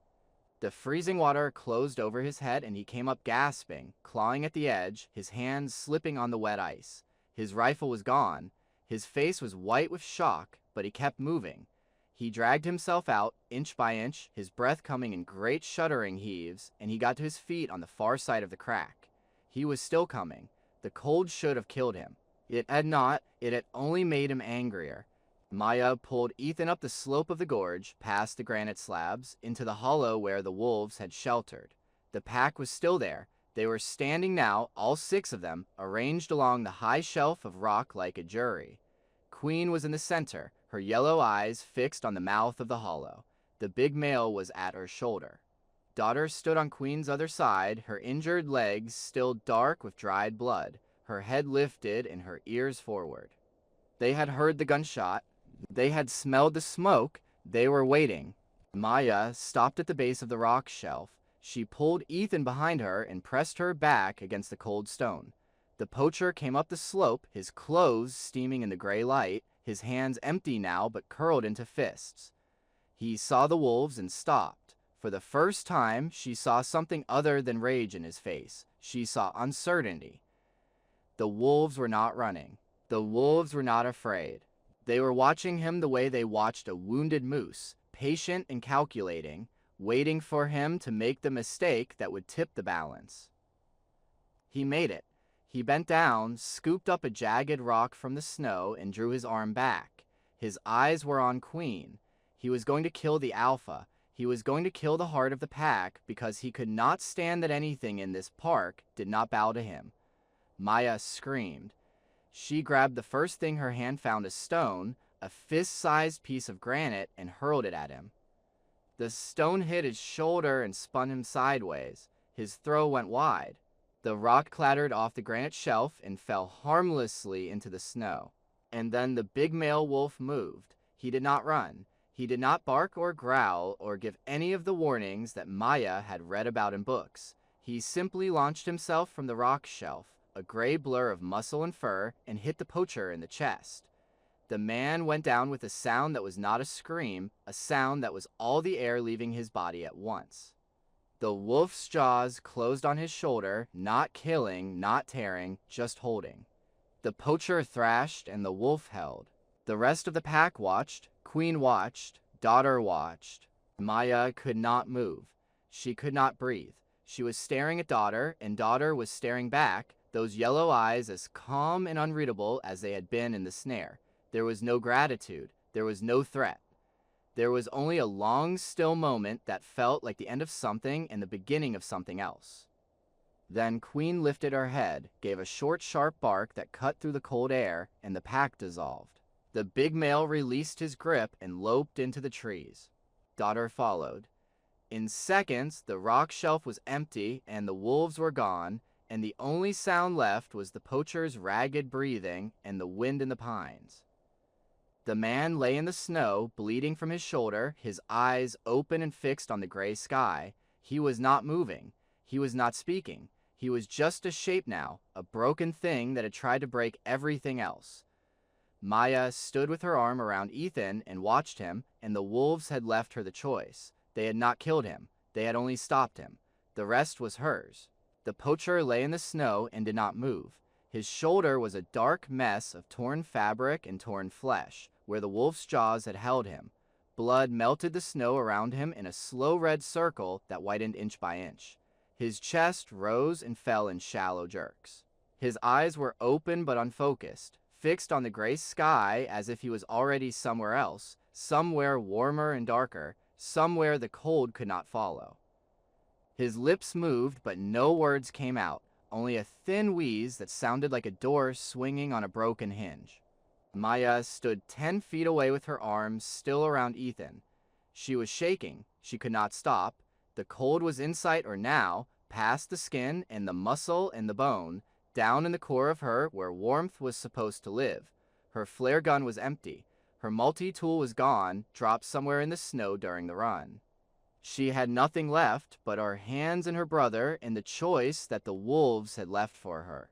The freezing water closed over his head and he came up gasping, clawing at the edge, his hands slipping on the wet ice. His rifle was gone. His face was white with shock, but he kept moving. He dragged himself out, inch by inch, his breath coming in great shuddering heaves, and he got to his feet on the far side of the crack. He was still coming. The cold should have killed him. It had not, it had only made him angrier. Maya pulled Ethan up the slope of the gorge, past the granite slabs, into the hollow where the wolves had sheltered. The pack was still there. They were standing now, all 6 of them, arranged along the high shelf of rock like a jury. Queen was in the center, her yellow eyes fixed on the mouth of the hollow. The big male was at her shoulder. Daughter stood on Queen's other side, her injured legs still dark with dried blood, her head lifted and her ears forward. They had heard the gunshot. They had smelled the smoke. They were waiting. Maya stopped at the base of the rock shelf. She pulled Ethan behind her and pressed her back against the cold stone. The poacher came up the slope, his clothes steaming in the gray light, his hands empty now but curled into fists. He saw the wolves and stopped. For the first time, she saw something other than rage in his face. She saw uncertainty. The wolves were not running. The wolves were not afraid. They were watching him the way they watched a wounded moose, patient and calculating, waiting for him to make the mistake that would tip the balance. He made it. He bent down, scooped up a jagged rock from the snow, and drew his arm back. His eyes were on Queen. He was going to kill the alpha. He was going to kill the heart of the pack because he could not stand that anything in this park did not bow to him. Maya screamed. She grabbed the first thing her hand found, a stone, a fist-sized piece of granite, and hurled it at him. The stone hit his shoulder and spun him sideways. His throw went wide. The rock clattered off the granite shelf and fell harmlessly into the snow. And then the big male wolf moved. He did not run. He did not bark or growl or give any of the warnings that Maya had read about in books. He simply launched himself from the rock shelf, a gray blur of muscle and fur, and hit the poacher in the chest. The man went down with a sound that was not a scream, a sound that was all the air leaving his body at once. The wolf's jaws closed on his shoulder, not killing, not tearing, just holding. The poacher thrashed and the wolf held. The rest of the pack watched. Queen watched. Daughter watched. Maya could not move. She could not breathe. She was staring at Daughter, and Daughter was staring back, those yellow eyes as calm and unreadable as they had been in the snare. There was no gratitude. There was no threat. There was only a long, still moment that felt like the end of something and the beginning of something else. Then Queen lifted her head, gave a short, sharp bark that cut through the cold air, and the pack dissolved. The big male released his grip and loped into the trees. Daughter followed. In seconds, the rock shelf was empty and the wolves were gone, and the only sound left was the poacher's ragged breathing and the wind in the pines. The man lay in the snow, bleeding from his shoulder, his eyes open and fixed on the gray sky. He was not moving. He was not speaking. He was just a shape now, a broken thing that had tried to break everything else. Maya stood with her arm around Ethan and watched him, and the wolves had left her the choice. They had not killed him. They had only stopped him. The rest was hers. The poacher lay in the snow and did not move. His shoulder was a dark mess of torn fabric and torn flesh, where the wolf's jaws had held him. Blood melted the snow around him in a slow red circle that widened inch by inch. His chest rose and fell in shallow jerks. His eyes were open but unfocused, fixed on the gray sky as if he was already somewhere else, somewhere warmer and darker, somewhere the cold could not follow. His lips moved, but no words came out, only a thin wheeze that sounded like a door swinging on a broken hinge. Maya stood 10 feet away with her arms still around Ethan. She was shaking. She could not stop. The cold was in sight or now, past the skin and the muscle and the bone, down in the core of her where warmth was supposed to live. Her flare gun was empty. Her multi-tool was gone, dropped somewhere in the snow during the run. She had nothing left but her hands and her brother and the choice that the wolves had left for her.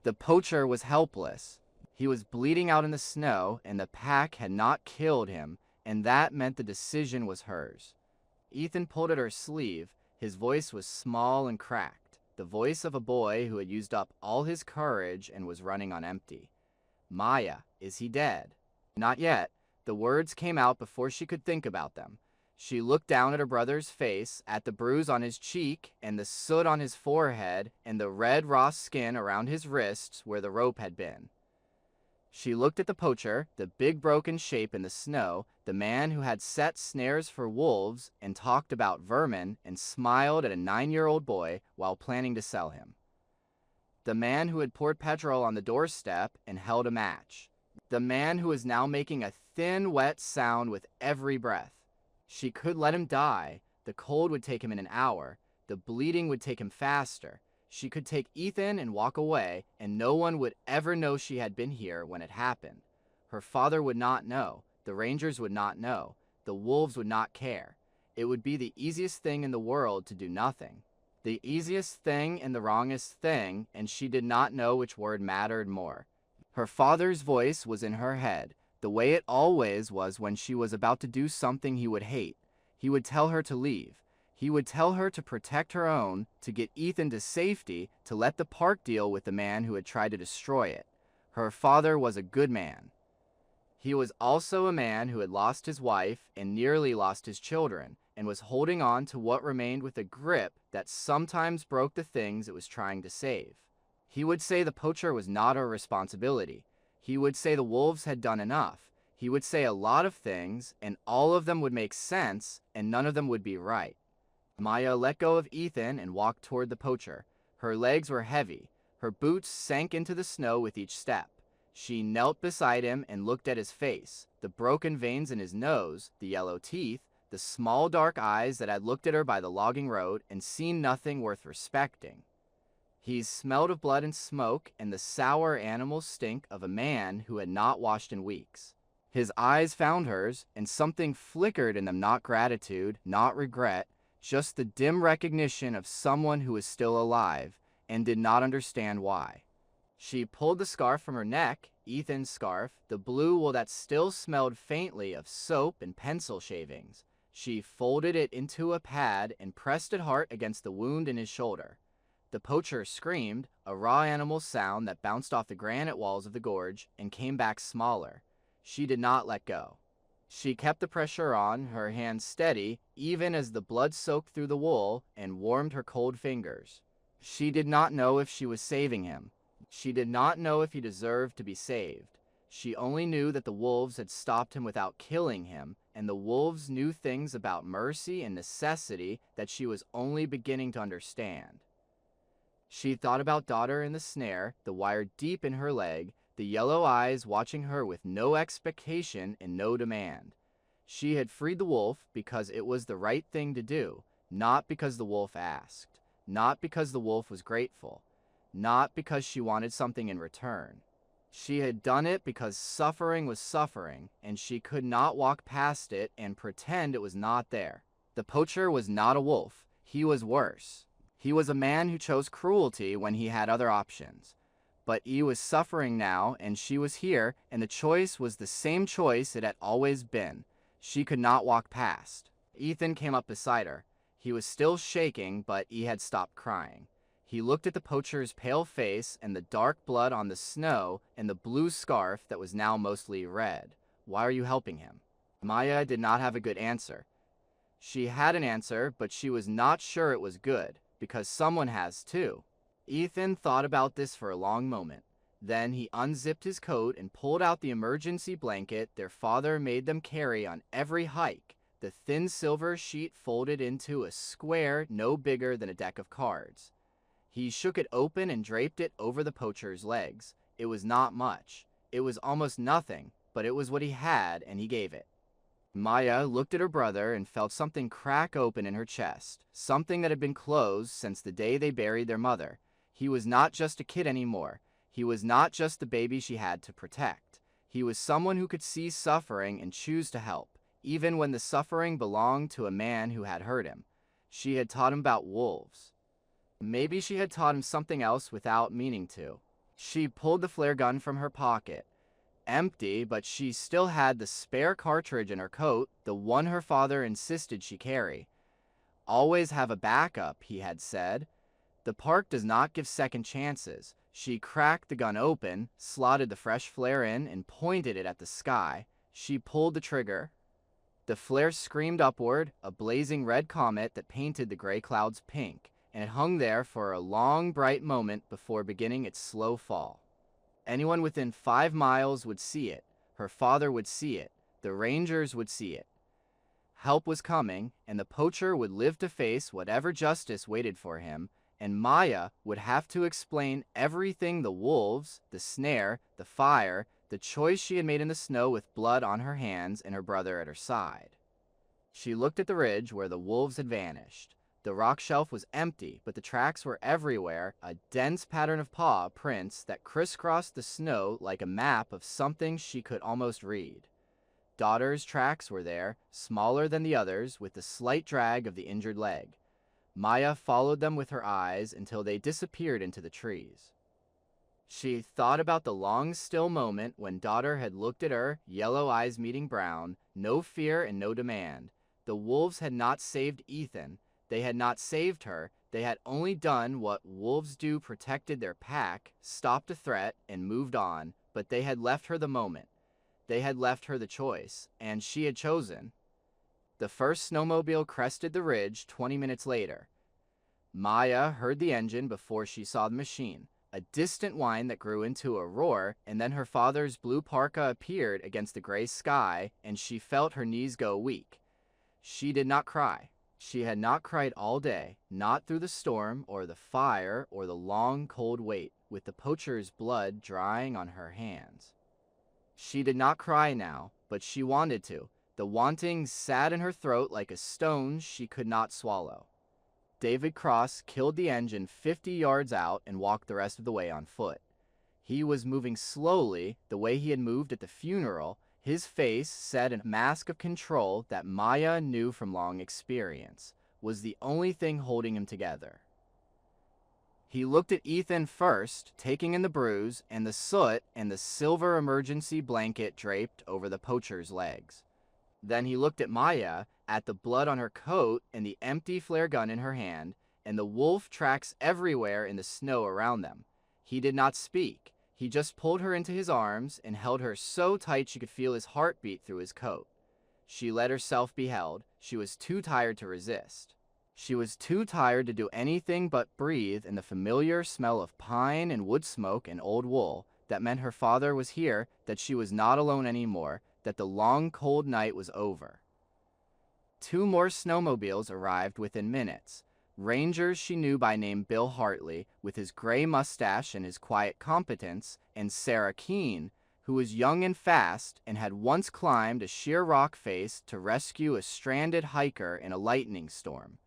The poacher was helpless. He was bleeding out in the snow, and the pack had not killed him, and that meant the decision was hers. Ethan pulled at her sleeve. His voice was small and cracked, the voice of a boy who had used up all his courage and was running on empty. Maya, is he dead? Not yet. The words came out before she could think about them. She looked down at her brother's face, at the bruise on his cheek, and the soot on his forehead, and the red raw skin around his wrists where the rope had been. She looked at the poacher, the big broken shape in the snow, the man who had set snares for wolves and talked about vermin and smiled at a 9-year-old boy while planning to sell him. The man who had poured petrol on the doorstep and held a match. The man who was now making a thin, wet sound with every breath. She could let him die. The cold would take him in an hour. The bleeding would take him faster. She could take Ethan and walk away, and no one would ever know she had been here when it happened. Her father would not know. The rangers would not know. The wolves would not care. It would be the easiest thing in the world to do nothing. The easiest thing and the wrongest thing, and she did not know which word mattered more. Her father's voice was in her head, the way it always was when she was about to do something he would hate. He would tell her to leave. He would tell her to protect her own, to get Ethan to safety, to let the park deal with the man who had tried to destroy it. Her father was a good man. He was also a man who had lost his wife and nearly lost his children, and was holding on to what remained with a grip that sometimes broke the things it was trying to save. He would say the poacher was not her responsibility. He would say the wolves had done enough. He would say a lot of things, and all of them would make sense, and none of them would be right. Maya let go of Ethan and walked toward the poacher. Her legs were heavy. Her boots sank into the snow with each step. She knelt beside him and looked at his face, the broken veins in his nose, the yellow teeth, the small dark eyes that had looked at her by the logging road and seen nothing worth respecting. He smelled of blood and smoke and the sour animal stink of a man who had not washed in weeks. His eyes found hers, and something flickered in them, not gratitude, not regret, just the dim recognition of someone who was still alive and did not understand why. She pulled the scarf from her neck, Ethan's scarf, the blue wool that still smelled faintly of soap and pencil shavings. She folded it into a pad and pressed it hard against the wound in his shoulder. The poacher screamed, a raw animal sound that bounced off the granite walls of the gorge and came back smaller. She did not let go. She kept the pressure on, her hands steady, even as the blood soaked through the wool and warmed her cold fingers. She did not know if she was saving him. She did not know if he deserved to be saved. She only knew that the wolves had stopped him without killing him, and the wolves knew things about mercy and necessity that she was only beginning to understand. She thought about daughter in the snare, the wire deep in her leg, the yellow eyes watching her with no expectation and no demand. She had freed the wolf because it was the right thing to do, not because the wolf asked, not because the wolf was grateful, not because she wanted something in return. She had done it because suffering was suffering, and she could not walk past it and pretend it was not there. The poacher was not a wolf. He was worse. He was a man who chose cruelty when he had other options. But he was suffering now, and she was here, and the choice was the same choice it had always been. She could not walk past. Ethan came up beside her. He was still shaking, but he had stopped crying. He looked at the poacher's pale face and the dark blood on the snow and the blue scarf that was now mostly red. Why are you helping him? Maya did not have a good answer. She had an answer, but she was not sure it was good, because someone has too. Ethan thought about this for a long moment. Then he unzipped his coat and pulled out the emergency blanket their father made them carry on every hike, the thin silver sheet folded into a square no bigger than a deck of cards. He shook it open and draped it over the poacher's legs. It was not much. It was almost nothing, but it was what he had, and he gave it. Maya looked at her brother and felt something crack open in her chest, something that had been closed since the day they buried their mother. He was not just a kid anymore. He was not just the baby she had to protect. He was someone who could see suffering and choose to help, even when the suffering belonged to a man who had hurt him. She had taught him about wolves. Maybe she had taught him something else without meaning to. She pulled the flare gun from her pocket. Empty, but she still had the spare cartridge in her coat, the one her father insisted she carry. Always have a backup, he had said. The park does not give second chances. She cracked the gun open, slotted the fresh flare in, and pointed it at the sky. She pulled the trigger. The flare screamed upward, a blazing red comet that painted the gray clouds pink, and it hung there for a long, bright moment before beginning its slow fall. Anyone within 5 miles would see it. Her father would see it. The rangers would see it. Help was coming, and the poacher would live to face whatever justice waited for him, and Maya would have to explain everything: the wolves, the snare, the fire, the choice she had made in the snow with blood on her hands and her brother at her side. She looked at the ridge where the wolves had vanished. The rock shelf was empty, but the tracks were everywhere, a dense pattern of paw prints that crisscrossed the snow like a map of something she could almost read. Daughter's tracks were there, smaller than the others, with the slight drag of the injured leg. Maya followed them with her eyes until they disappeared into the trees. She thought about the long, still moment when daughter had looked at her, yellow eyes meeting brown, no fear and no demand. The wolves had not saved Ethan. They had not saved her. They had only done what wolves do: protected their pack, stopped a threat, and moved on. But they had left her the moment. They had left her the choice, and she had chosen. The first snowmobile crested the ridge 20 minutes later. Maya heard the engine before she saw the machine, a distant whine that grew into a roar, and then her father's blue parka appeared against the gray sky, and she felt her knees go weak. She did not cry. She had not cried all day, not through the storm or the fire or the long cold wait, with the poacher's blood drying on her hands. She did not cry now, but she wanted to. The wanting sat in her throat like a stone she could not swallow. David Cross killed the engine 50 yards out and walked the rest of the way on foot. He was moving slowly, the way he had moved at the funeral, his face set in a mask of control that Maya knew from long experience was the only thing holding him together. He looked at Ethan first, taking in the bruise and the soot and the silver emergency blanket draped over the poacher's legs. Then he looked at Maya, at the blood on her coat and the empty flare gun in her hand, and the wolf tracks everywhere in the snow around them. He did not speak. He just pulled her into his arms and held her so tight she could feel his heartbeat through his coat. She let herself be held. She was too tired to resist. She was too tired to do anything but breathe in the familiar smell of pine and wood smoke and old wool. That meant her father was here, that she was not alone anymore, that the long cold night was over. 2 more snowmobiles arrived within minutes. Rangers she knew by name: Bill Hartley, with his gray mustache and his quiet competence, and Sarah Keene, who was young and fast and had once climbed a sheer rock face to rescue a stranded hiker in a lightning storm.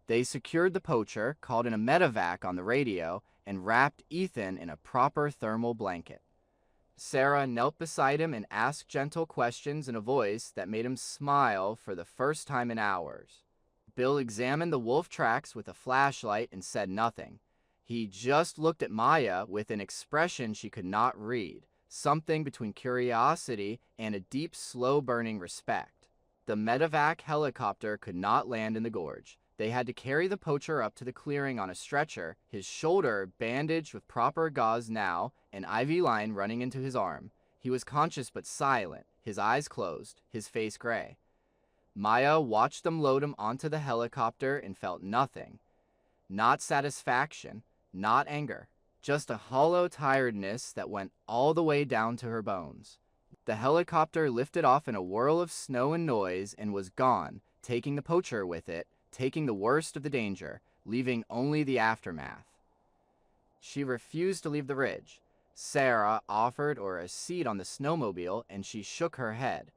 They secured the poacher, called in a medevac on the radio, and wrapped Ethan in a proper thermal blanket. Sarah knelt beside him and asked gentle questions in a voice that made him smile for the first time in hours. Bill examined the wolf tracks with a flashlight and said nothing. He just looked at Maya with an expression she could not read, something between curiosity and a deep, slow-burning respect. The medevac helicopter could not land in the gorge. They had to carry the poacher up to the clearing on a stretcher, his shoulder bandaged with proper gauze now, an IV line running into his arm. He was conscious but silent, his eyes closed, his face gray. Maya watched them load him onto the helicopter and felt nothing. Not satisfaction, not anger, just a hollow tiredness that went all the way down to her bones. The helicopter lifted off in a whirl of snow and noise and was gone, taking the poacher with it, taking the worst of the danger, leaving only the aftermath. She refused to leave the ridge. Sarah offered her a seat on the snowmobile, and she shook her head.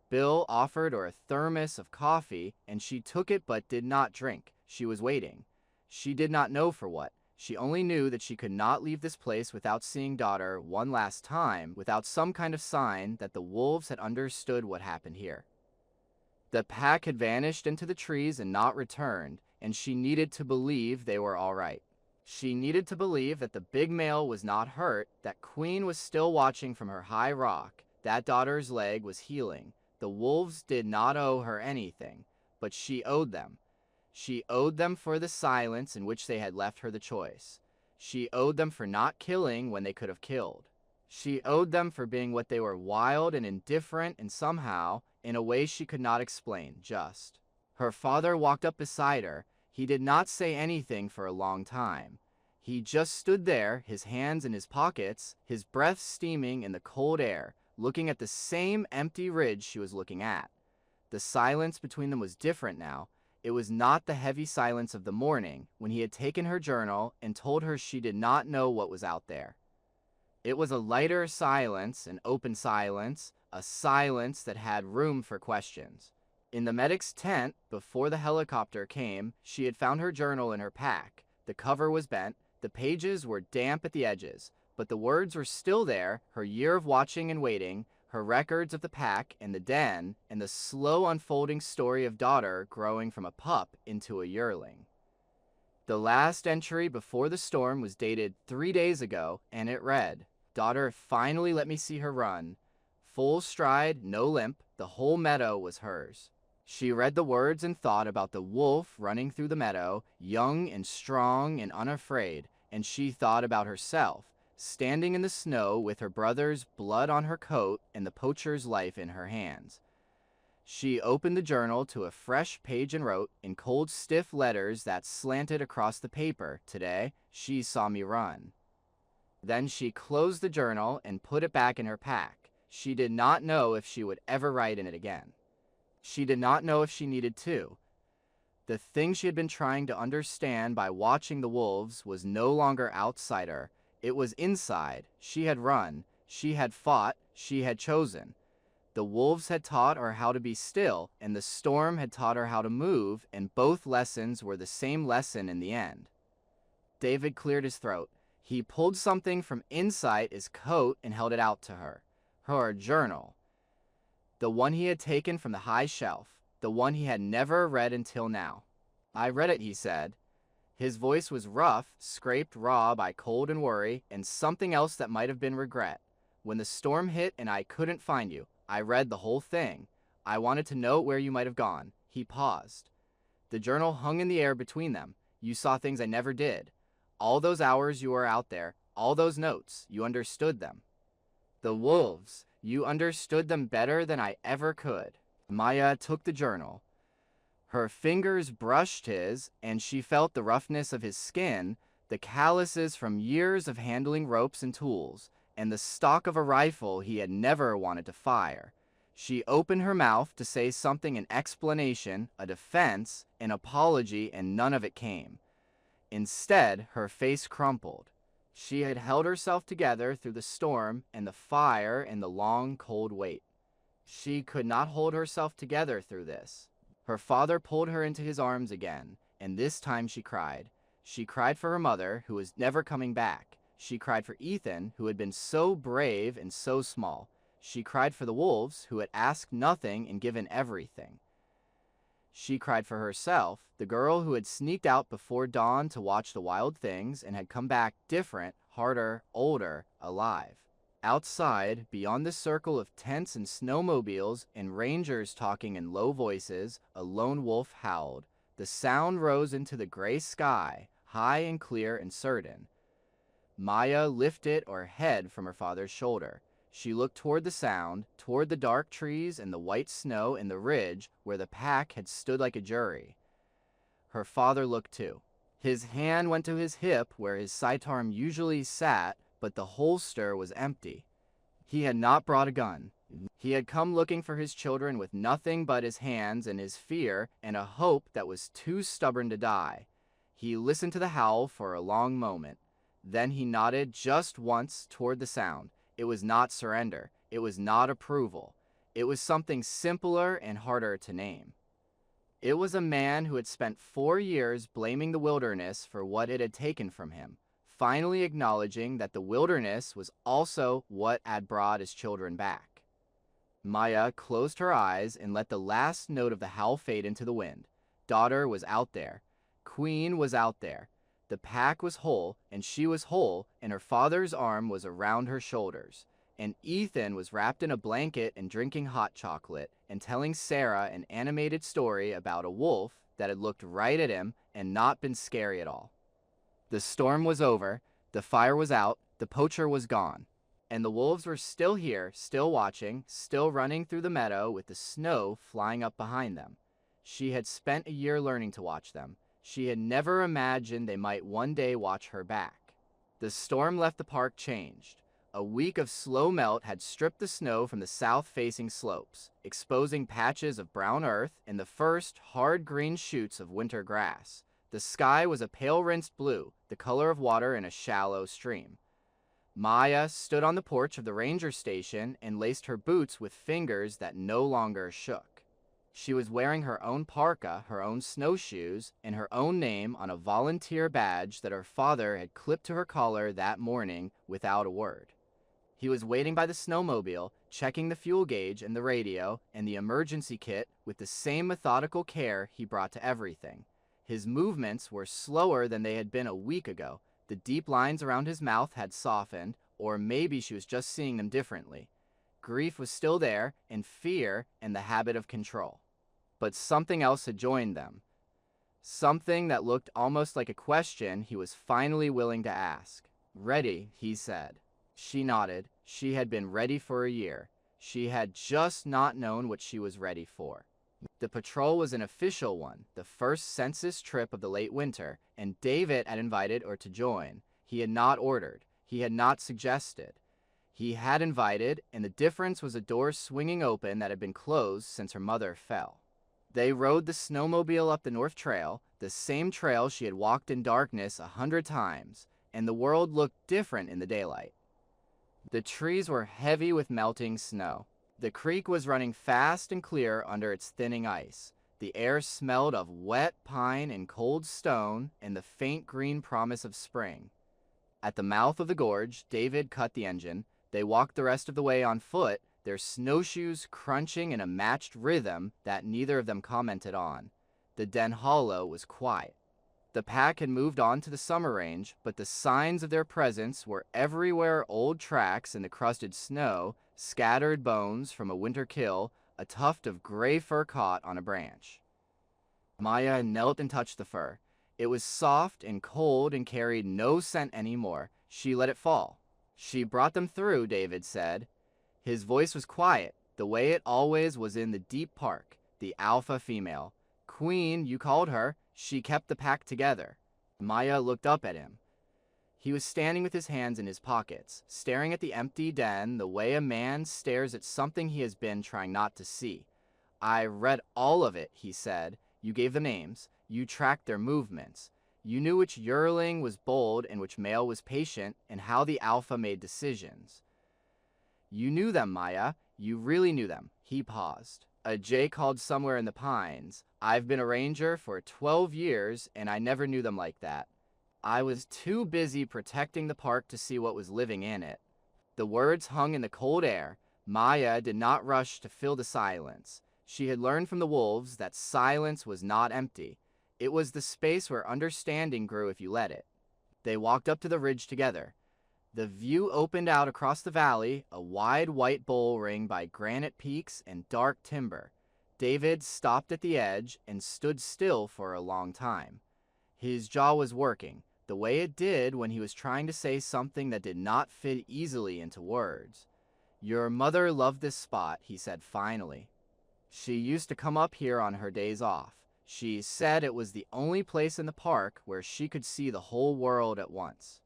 Bill offered her a thermos of coffee, and she took it but did not drink. She was waiting. She did not know for what. She only knew that she could not leave this place without seeing daughter one last time, without some kind of sign that the wolves had understood what happened here. The pack had vanished into the trees and not returned, and she needed to believe they were all right. She needed to believe that the big male was not hurt, that Queen was still watching from her high rock, that daughter's leg was healing. The wolves did not owe her anything, but she owed them. She owed them for the silence in which they had left her the choice. She owed them for not killing when they could have killed. She owed them for being what they were, wild and indifferent, and somehow, in a way she could not explain, just. Her father walked up beside her. He did not say anything for a long time. He just stood there, his hands in his pockets, his breath steaming in the cold air, looking at the same empty ridge she was looking at. The silence between them was different now. It was not the heavy silence of the morning, when he had taken her journal and told her she did not know what was out there. It was a lighter silence, an open silence, a silence that had room for questions. In the medic's tent, before the helicopter came, she had found her journal in her pack. The cover was bent, the pages were damp at the edges, but the words were still there, her year of watching and waiting, her records of the pack and the den, and the slow unfolding story of daughter growing from a pup into a yearling. The last entry before the storm was dated 3 days ago, and it read, "Daughter finally let me see her run. Full stride, no limp, the whole meadow was hers." She read the words and thought about the wolf running through the meadow, young and strong and unafraid, and she thought about herself, standing in the snow with her brother's blood on her coat and the poacher's life in her hands. She opened the journal to a fresh page and wrote, in cold, stiff letters that slanted across the paper, "Today, she saw me run." Then she closed the journal and put it back in her pack. She did not know if she would ever write in it again. She did not know if she needed to. The thing she had been trying to understand by watching the wolves was no longer outside her. It was inside. She had run. She had fought. She had chosen. The wolves had taught her how to be still, and the storm had taught her how to move, and both lessons were the same lesson in the end. David cleared his throat. He pulled something from inside his coat and held it out to her. Her journal. The one he had taken from the high shelf. The one he had never read until now. "I read it," he said. His voice was rough, scraped raw by cold and worry, and something else that might have been regret. "When the storm hit and I couldn't find you, I read the whole thing. I wanted to know where you might have gone." He paused. The journal hung in the air between them. "You saw things I never did. All those hours you were out there, all those notes, you understood them. The wolves, you understood them better than I ever could." Maya took the journal. Her fingers brushed his, and she felt the roughness of his skin, the calluses from years of handling ropes and tools, and the stock of a rifle he had never wanted to fire. She opened her mouth to say something, an explanation, a defense, an apology, and none of it came. Instead, her face crumpled. She had held herself together through the storm and the fire and the long, cold wait. She could not hold herself together through this. Her father pulled her into his arms again, and this time she cried. She cried for her mother, who was never coming back. She cried for Ethan, who had been so brave and so small. She cried for the wolves, who had asked nothing and given everything. She cried for herself, the girl who had sneaked out before dawn to watch the wild things and had come back different, harder, older, alive. Outside, beyond the circle of tents and snowmobiles and rangers talking in low voices, a lone wolf howled. The sound rose into the gray sky, high and clear and certain. Maya lifted her head from her father's shoulder. She looked toward the sound, toward the dark trees and the white snow and the ridge where the pack had stood like a jury. Her father looked too. His hand went to his hip where his sidearm usually sat, but the holster was empty. He had not brought a gun. He had come looking for his children with nothing but his hands and his fear and a hope that was too stubborn to die. He listened to the howl for a long moment. Then he nodded just once toward the sound. It was not surrender. It was not approval. It was something simpler and harder to name. It was a man who had spent 4 years blaming the wilderness for what it had taken from him, finally acknowledging that the wilderness was also what had brought his children back. Maya closed her eyes and let the last note of the howl fade into the wind. Daughter was out there. Queen was out there. The pack was whole, and she was whole, and her father's arm was around her shoulders. And Ethan was wrapped in a blanket and drinking hot chocolate and telling Sarah an animated story about a wolf that had looked right at him and not been scary at all. The storm was over, the fire was out, the poacher was gone. And the wolves were still here, still watching, still running through the meadow with the snow flying up behind them. She had spent a year learning to watch them. She had never imagined they might one day watch her back. The storm left the park changed. A week of slow melt had stripped the snow from the south-facing slopes, exposing patches of brown earth and the first hard green shoots of winter grass. The sky was a pale rinsed blue, the color of water in a shallow stream. Maya stood on the porch of the ranger station and laced her boots with fingers that no longer shook. She was wearing her own parka, her own snowshoes, and her own name on a volunteer badge that her father had clipped to her collar that morning without a word. He was waiting by the snowmobile, checking the fuel gauge and the radio and the emergency kit with the same methodical care he brought to everything. His movements were slower than they had been a week ago. The deep lines around his mouth had softened, or maybe she was just seeing them differently. Grief was still there, and fear, and the habit of control. But something else had joined them. Something that looked almost like a question he was finally willing to ask. "Ready," he said. She nodded. She had been ready for a year. She had just not known what she was ready for. The patrol was an official one, the first census trip of the late winter, and David had invited her to join. He had not ordered. He had not suggested. He had invited, and the difference was a door swinging open that had been closed since her mother fell. They rode the snowmobile up the North Trail, the same trail she had walked in darkness 100 times, and the world looked different in the daylight. The trees were heavy with melting snow. The creek was running fast and clear under its thinning ice. The air smelled of wet pine and cold stone and the faint green promise of spring. At the mouth of the gorge, David cut the engine. They walked the rest of the way on foot, their snowshoes crunching in a matched rhythm that neither of them commented on. The Den Hollow was quiet. The pack had moved on to the summer range, but the signs of their presence were everywhere: old tracks in the crusted snow, scattered bones from a winter kill, a tuft of gray fur caught on a branch. Maya knelt and touched the fur. It was soft and cold and carried no scent anymore. She let it fall. "She brought them through," David said. His voice was quiet, the way it always was in the deep park. The alpha female. Queen, you called her. She kept the pack together. Maya looked up at him. He was standing with his hands in his pockets, staring at the empty den the way a man stares at something he has been trying not to see. "I read all of it," he said. "You gave them names. You tracked their movements. You knew which yearling was bold and which male was patient, and how the alpha made decisions. You knew them, Maya. You really knew them." He paused. A jay called somewhere in the pines. "I've been a ranger for 12 years, and I never knew them like that. I was too busy protecting the park to see what was living in it." The words hung in the cold air. Maya did not rush to fill the silence. She had learned from the wolves that silence was not empty. It was the space where understanding grew if you let it. They walked up to the ridge together. The view opened out across the valley, a wide white bowl ringed by granite peaks and dark timber. David stopped at the edge and stood still for a long time. His jaw was working, the way it did when he was trying to say something that did not fit easily into words. "Your mother loved this spot," he said finally. "She used to come up here on her days off. She said it was the only place in the park where she could see the whole world at once."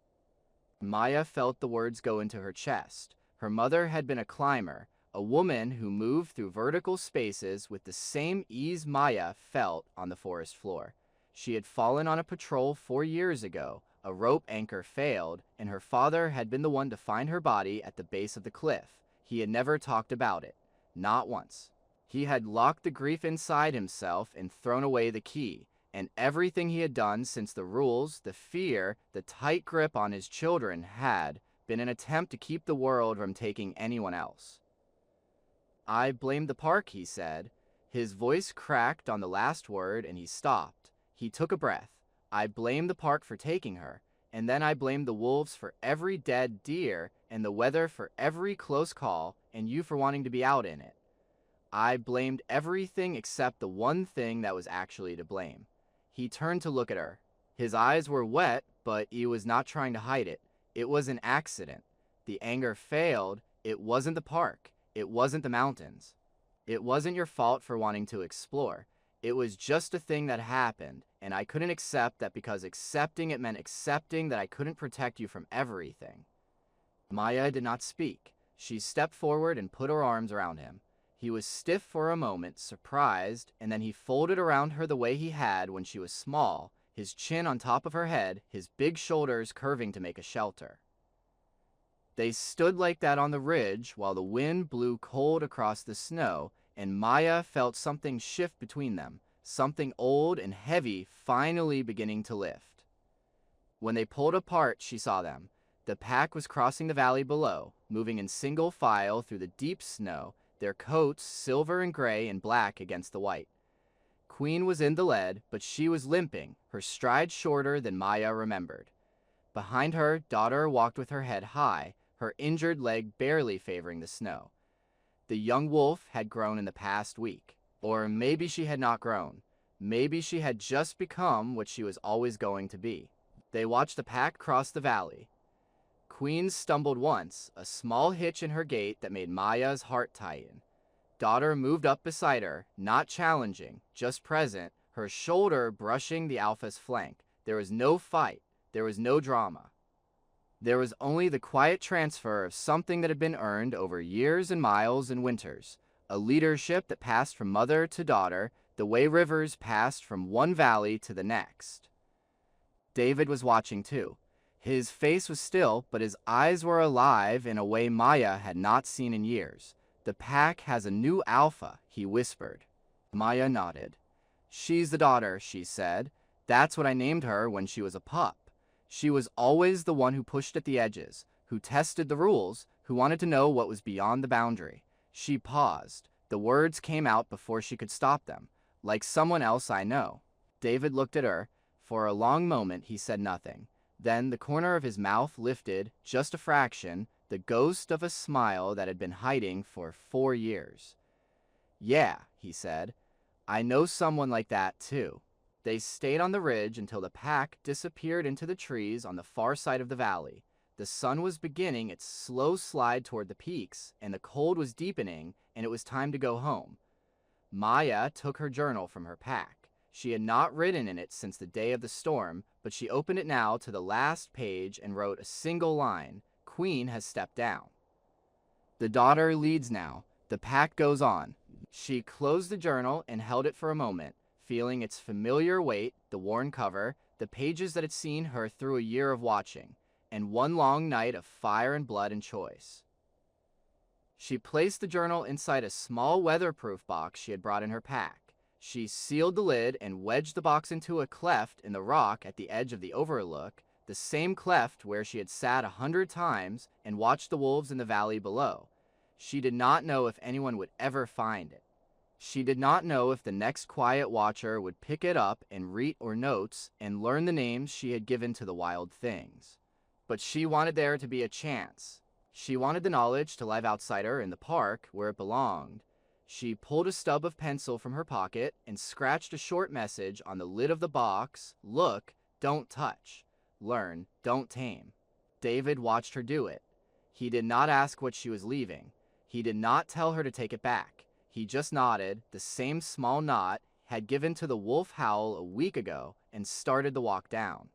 Maya felt the words go into her chest. Her mother had been a climber, a woman who moved through vertical spaces with the same ease Maya felt on the forest floor. She had fallen on a patrol 4 years ago, a rope anchor failed, and her father had been the one to find her body at the base of the cliff. He had never talked about it, not once. He had locked the grief inside himself and thrown away the key, and everything he had done since the rules, the fear, the tight grip on his children had been an attempt to keep the world from taking anyone else. I blame the park, he said. His voice cracked on the last word and he stopped. He took a breath. I blamed the park for taking her, and then I blamed the wolves for every dead deer and the weather for every close call and you for wanting to be out in it. I blamed everything except the one thing that was actually to blame. He turned to look at her. His eyes were wet, but he was not trying to hide it. It was an accident. The anger failed. It wasn't the park. It wasn't the mountains. It wasn't your fault for wanting to explore. It was just a thing that happened, and I couldn't accept that because accepting it meant accepting that I couldn't protect you from everything. Maya did not speak. She stepped forward and put her arms around him. He was stiff for a moment, surprised, and then he folded around her the way he had when she was small, his chin on top of her head, his big shoulders curving to make a shelter. They stood like that on the ridge while the wind blew cold across the snow, and Maya felt something shift between them, something old and heavy finally beginning to lift. When they pulled apart, she saw them. The pack was crossing the valley below, moving in single file through the deep snow, their coats silver and gray and black against the white. Queen was in the lead, but she was limping, her stride shorter than Maya remembered. Behind her, daughter walked with her head high, her injured leg barely favoring the snow. The young wolf had grown in the past week. Or maybe she had not grown. Maybe she had just become what she was always going to be. They watched the pack cross the valley. Queen stumbled once, a small hitch in her gait that made Maya's heart tighten. Daughter moved up beside her, not challenging, just present, her shoulder brushing the alpha's flank. There was no fight. There was no drama. There was only the quiet transfer of something that had been earned over years and miles and winters, a leadership that passed from mother to daughter, the way rivers passed from one valley to the next. David was watching too. His face was still, but his eyes were alive in a way Maya had not seen in years. The pack has a new alpha, he whispered. Maya nodded. She's the daughter, she said. That's what I named her when she was a pup. She was always the one who pushed at the edges, who tested the rules, who wanted to know what was beyond the boundary. She paused. The words came out before she could stop them. Like someone else I know. David looked at her. For a long moment he said nothing. Then the corner of his mouth lifted, just a fraction, the ghost of a smile that had been hiding for 4 years. Yeah, he said. I know someone like that too. They stayed on the ridge until the pack disappeared into the trees on the far side of the valley. The sun was beginning its slow slide toward the peaks, and the cold was deepening, and it was time to go home. Maya took her journal from her pack. She had not written in it since the day of the storm, but she opened it now to the last page and wrote a single line. Queen has stepped down. The daughter leads now. The pack goes on. She closed the journal and held it for a moment, feeling its familiar weight, the worn cover, the pages that had seen her through a year of watching, and one long night of fire and blood and choice. She placed the journal inside a small weatherproof box she had brought in her pack. She sealed the lid and wedged the box into a cleft in the rock at the edge of the overlook, the same cleft where she had sat 100 times and watched the wolves in the valley below. She did not know if anyone would ever find it. She did not know if the next quiet watcher would pick it up and read or notes and learn the names she had given to the wild things. But she wanted there to be a chance. She wanted the knowledge to live outside her in the park where it belonged. She pulled a stub of pencil from her pocket and scratched a short message on the lid of the box. Look, don't touch. Learn, don't tame. David watched her do it. He did not ask what she was leaving. He did not tell her to take it back. He just nodded, the same small nod had given to the wolf howl a week ago, and started the walk down.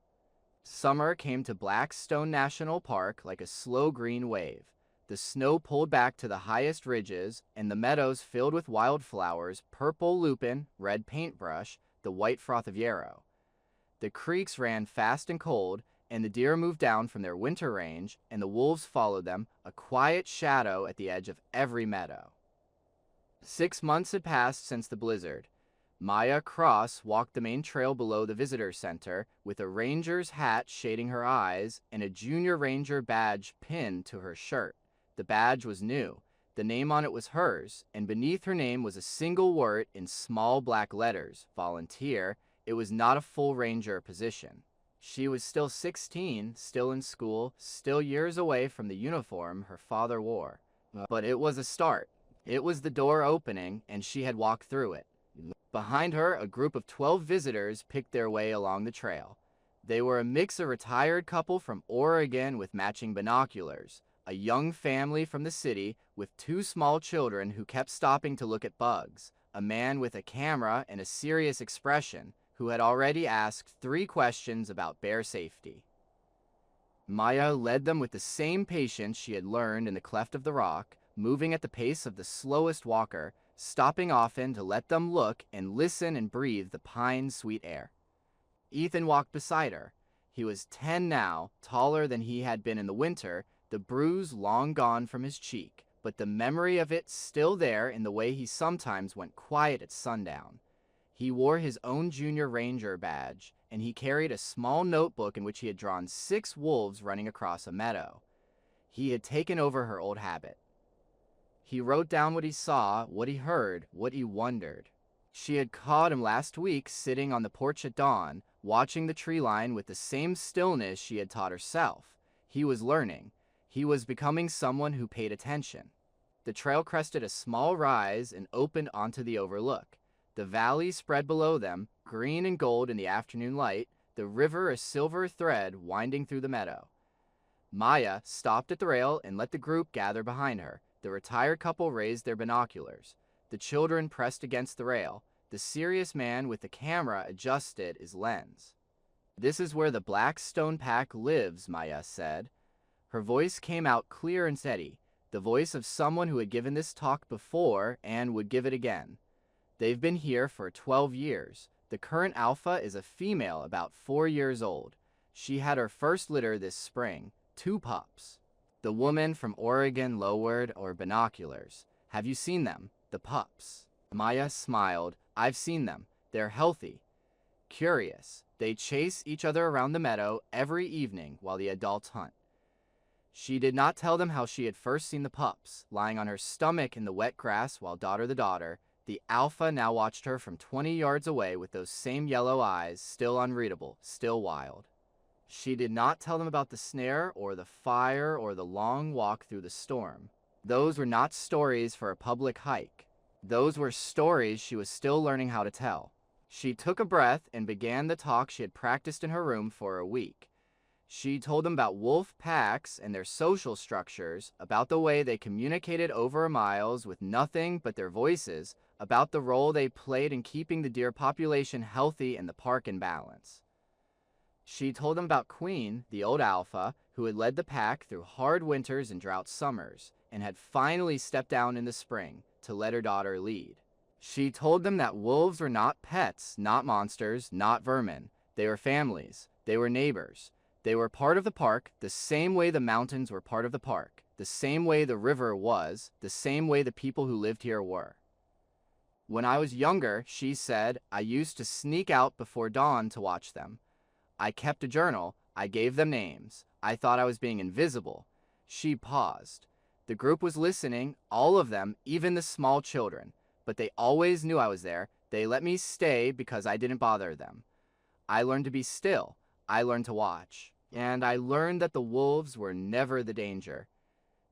Summer came to Blackstone National Park like a slow green wave. The snow pulled back to the highest ridges, and the meadows filled with wildflowers, purple lupin, red paintbrush, the white froth of yarrow. The creeks ran fast and cold, and the deer moved down from their winter range, and the wolves followed them, a quiet shadow at the edge of every meadow. 6 months had passed since the blizzard. Maya Cross walked the main trail below the visitor center with a ranger's hat shading her eyes and a junior ranger badge pinned to her shirt. The badge was new. The name on it was hers, and beneath her name was a single word in small black letters, volunteer. It was not a full ranger position. She was still 16, still in school, still years away from the uniform her father wore. But it was a start. It was the door opening, and she had walked through it. Behind her, a group of 12 visitors picked their way along the trail. They were a mix of retired couple from Oregon with matching binoculars, a young family from the city with 2 small children who kept stopping to look at bugs, a man with a camera and a serious expression who had already asked 3 questions about bear safety. Maya led them with the same patience she had learned in the cleft of the rock, moving at the pace of the slowest walker, stopping often to let them look and listen and breathe the pine-sweet air. Ethan walked beside her. He was 10 now, taller than he had been in the winter, the bruise long gone from his cheek, but the memory of it still there in the way he sometimes went quiet at sundown. He wore his own junior ranger badge, and he carried a small notebook in which he had drawn 6 wolves running across a meadow. He had taken over her old habit. He wrote down what he saw, what he heard, what he wondered. She had caught him last week sitting on the porch at dawn, watching the tree line with the same stillness she had taught herself. He was learning. He was becoming someone who paid attention. The trail crested a small rise and opened onto the overlook. The valley spread below them, green and gold in the afternoon light, the river a silver thread winding through the meadow. Maya stopped at the rail and let the group gather behind her. The retired couple raised their binoculars. The children pressed against the rail. The serious man with the camera adjusted his lens. "This is where the Black Stone Pack lives," Maya said. Her voice came out clear and steady, the voice of someone who had given this talk before and would give it again. "They've been here for 12 years. The current alpha is a female about 4 years old. She had her first litter this spring, 2 pups." The woman from Oregon lowered her binoculars. "Have you seen them? The pups?" Maya smiled. "I've seen them. They're healthy. Curious. They chase each other around the meadow every evening while the adults hunt." She did not tell them how she had first seen the pups, lying on her stomach in the wet grass while the daughter, the alpha now watched her from 20 yards away with those same yellow eyes, still unreadable, still wild. She did not tell them about the snare or the fire or the long walk through the storm. Those were not stories for a public hike. Those were stories she was still learning how to tell. She took a breath and began the talk she had practiced in her room for a week. She told them about wolf packs and their social structures, about the way they communicated over miles with nothing but their voices, about the role they played in keeping the deer population healthy and the park in balance. She told them about Queen, the old alpha, who had led the pack through hard winters and drought summers, and had finally stepped down in the spring to let her daughter lead. She told them that wolves were not pets, not monsters, not vermin. They were families. They were neighbors. They were part of the park the same way the mountains were part of the park, the same way the river was, the same way the people who lived here were. "When I was younger," she said, "I used to sneak out before dawn to watch them. I kept a journal. I gave them names. I thought I was being invisible." She paused. The group was listening, all of them, even the small children. But they always knew I was there. They let me stay because I didn't bother them. I learned to be still. I learned to watch. And I learned that the wolves were never the danger.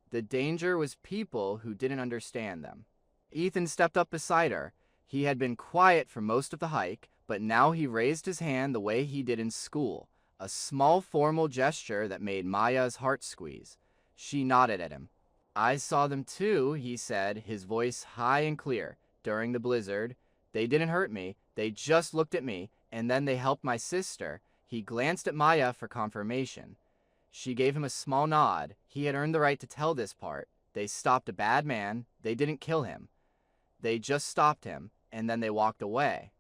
The danger was people who didn't understand them. Ethan stepped up beside her. He had been quiet for most of the hike, but now he raised his hand the way he did in school, a small formal gesture that made Maya's heart squeeze. She nodded at him. "I saw them too," he said, his voice high and clear, "during the blizzard. They didn't hurt me. They just looked at me, and then they helped my sister." He glanced at Maya for confirmation. She gave him a small nod. He had earned the right to tell this part. They stopped a bad man. They didn't kill him. They just stopped him, and then they walked away.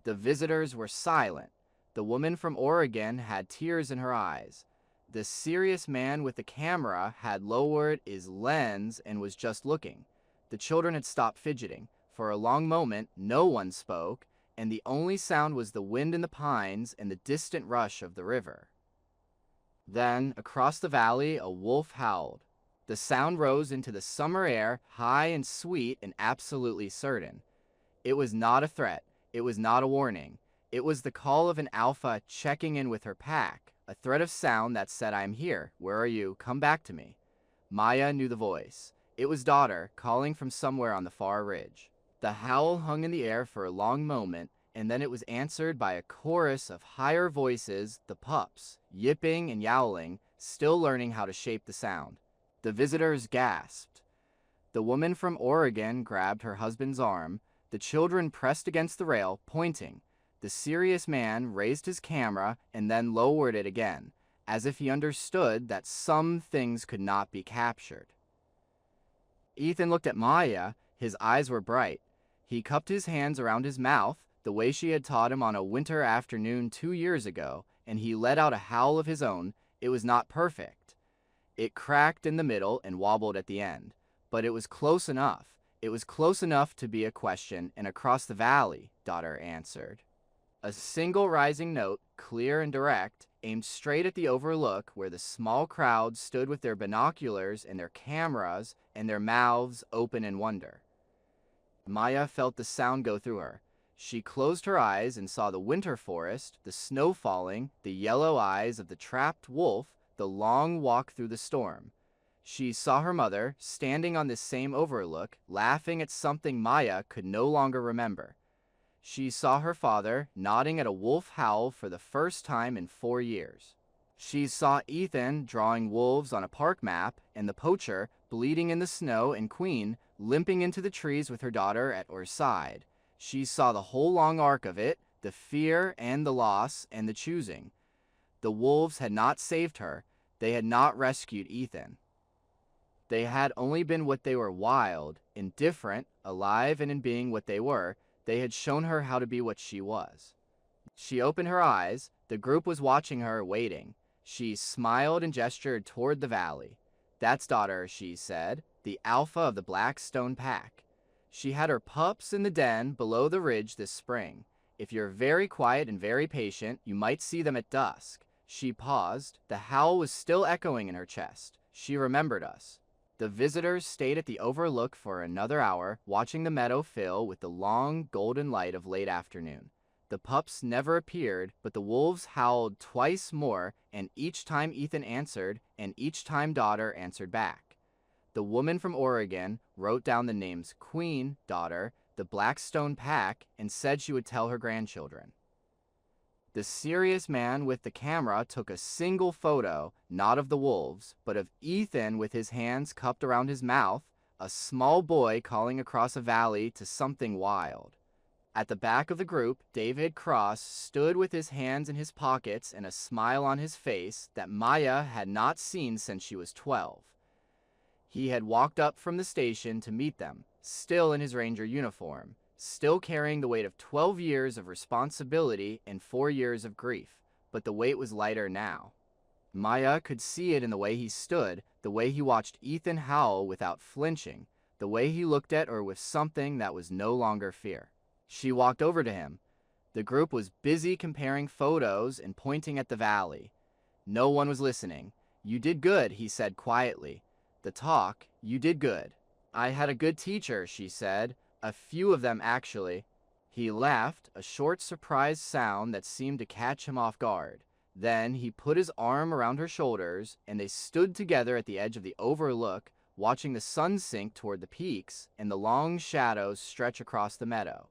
The visitors were silent. The woman from Oregon had tears in her eyes. The serious man with the camera had lowered his lens and was just looking. The children had stopped fidgeting. For a long moment, no one spoke, and the only sound was the wind in the pines and the distant rush of the river. Then, across the valley, a wolf howled. The sound rose into the summer air, high and sweet and absolutely certain. It was not a threat. It was not a warning. It was the call of an alpha checking in with her pack, a thread of sound that said, "I am here. Where are you? Come back to me." Maya knew the voice. It was Daughter, calling from somewhere on the far ridge. The howl hung in the air for a long moment, and then it was answered by a chorus of higher voices, the pups, yipping and yowling, still learning how to shape the sound. The visitors gasped. The woman from Oregon grabbed her husband's arm. The children pressed against the rail, pointing. The serious man raised his camera and then lowered it again, as if he understood that some things could not be captured. Ethan looked at Maya. His eyes were bright. He cupped his hands around his mouth, the way she had taught him on a winter afternoon 2 years ago, and he let out a howl of his own. It was not perfect. It cracked in the middle and wobbled at the end, but it was close enough. It was close enough to be a question, and across the valley, Daughter answered. A single rising note, clear and direct, aimed straight at the overlook where the small crowd stood with their binoculars and their cameras and their mouths open in wonder. Maya felt the sound go through her. She closed her eyes and saw the winter forest, the snow falling, the yellow eyes of the trapped wolf, the long walk through the storm. She saw her mother, standing on this same overlook, laughing at something Maya could no longer remember. She saw her father, nodding at a wolf howl for the first time in 4 years. She saw Ethan drawing wolves on a park map, and the poacher, bleeding in the snow, and Queen, limping into the trees with her daughter at her side. She saw the whole long arc of it, the fear and the loss and the choosing. The wolves had not saved her. They had not rescued Ethan. They had only been what they were: wild, indifferent, alive, and in being what they were, they had shown her how to be what she was. She opened her eyes. The group was watching her, waiting. She smiled and gestured toward the valley. "That's Daughter," she said, "the alpha of the Blackstone pack. She had her pups in the den below the ridge this spring. If you're very quiet and very patient, you might see them at dusk." She paused. The howl was still echoing in her chest. She remembered us. The visitors stayed at the overlook for another hour, watching the meadow fill with the long, golden light of late afternoon. The pups never appeared, but the wolves howled twice more, and each time Ethan answered, and each time Daughter answered back. The woman from Oregon wrote down the names Queen, Daughter, the Blackstone pack, and said she would tell her grandchildren. The serious man with the camera took a single photo, not of the wolves, but of Ethan with his hands cupped around his mouth, a small boy calling across a valley to something wild. At the back of the group, David Cross stood with his hands in his pockets and a smile on his face that Maya had not seen since she was 12. He had walked up from the station to meet them, still in his ranger uniform, still carrying the weight of 12 years of responsibility and 4 years of grief, but the weight was lighter now. Maya could see it in the way he stood, the way he watched Ethan howl without flinching, the way he looked at her with something that was no longer fear. She walked over to him. The group was busy comparing photos and pointing at the valley. No one was listening. "You did good," he said quietly. "The talk, you did good." "I had a good teacher," she said. "A few of them, actually." He laughed, a short, surprised sound that seemed to catch him off guard. Then he put his arm around her shoulders, and they stood together at the edge of the overlook, watching the sun sink toward the peaks and the long shadows stretch across the meadow.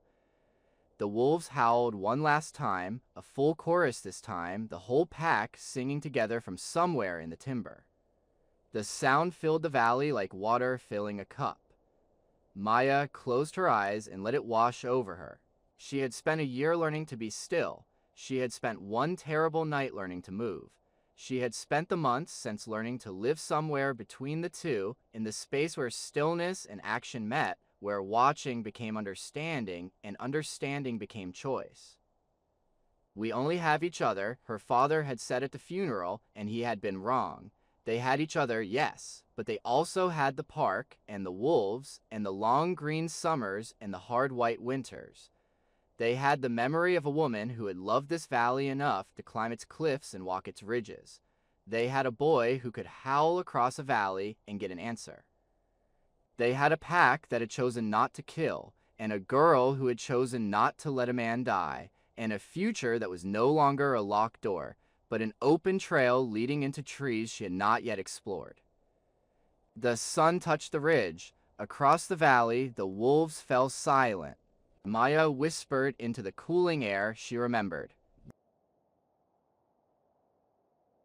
The wolves howled one last time, a full chorus this time, the whole pack singing together from somewhere in the timber. The sound filled the valley like water filling a cup. Maya closed her eyes and let it wash over her. She had spent a year learning to be still. She had spent one terrible night learning to move. She had spent the months since learning to live somewhere between the two, in the space where stillness and action met, where watching became understanding and understanding became choice. We only have each other, her father had said at the funeral, and he had been wrong. They had each other, yes, but they also had the park, and the wolves, and the long green summers, and the hard white winters. They had the memory of a woman who had loved this valley enough to climb its cliffs and walk its ridges. They had a boy who could howl across a valley and get an answer. They had a pack that had chosen not to kill, and a girl who had chosen not to let a man die, and a future that was no longer a locked door, but an open trail leading into trees she had not yet explored. The sun touched the ridge. Across the valley, the wolves fell silent. Maya whispered into the cooling air she remembered.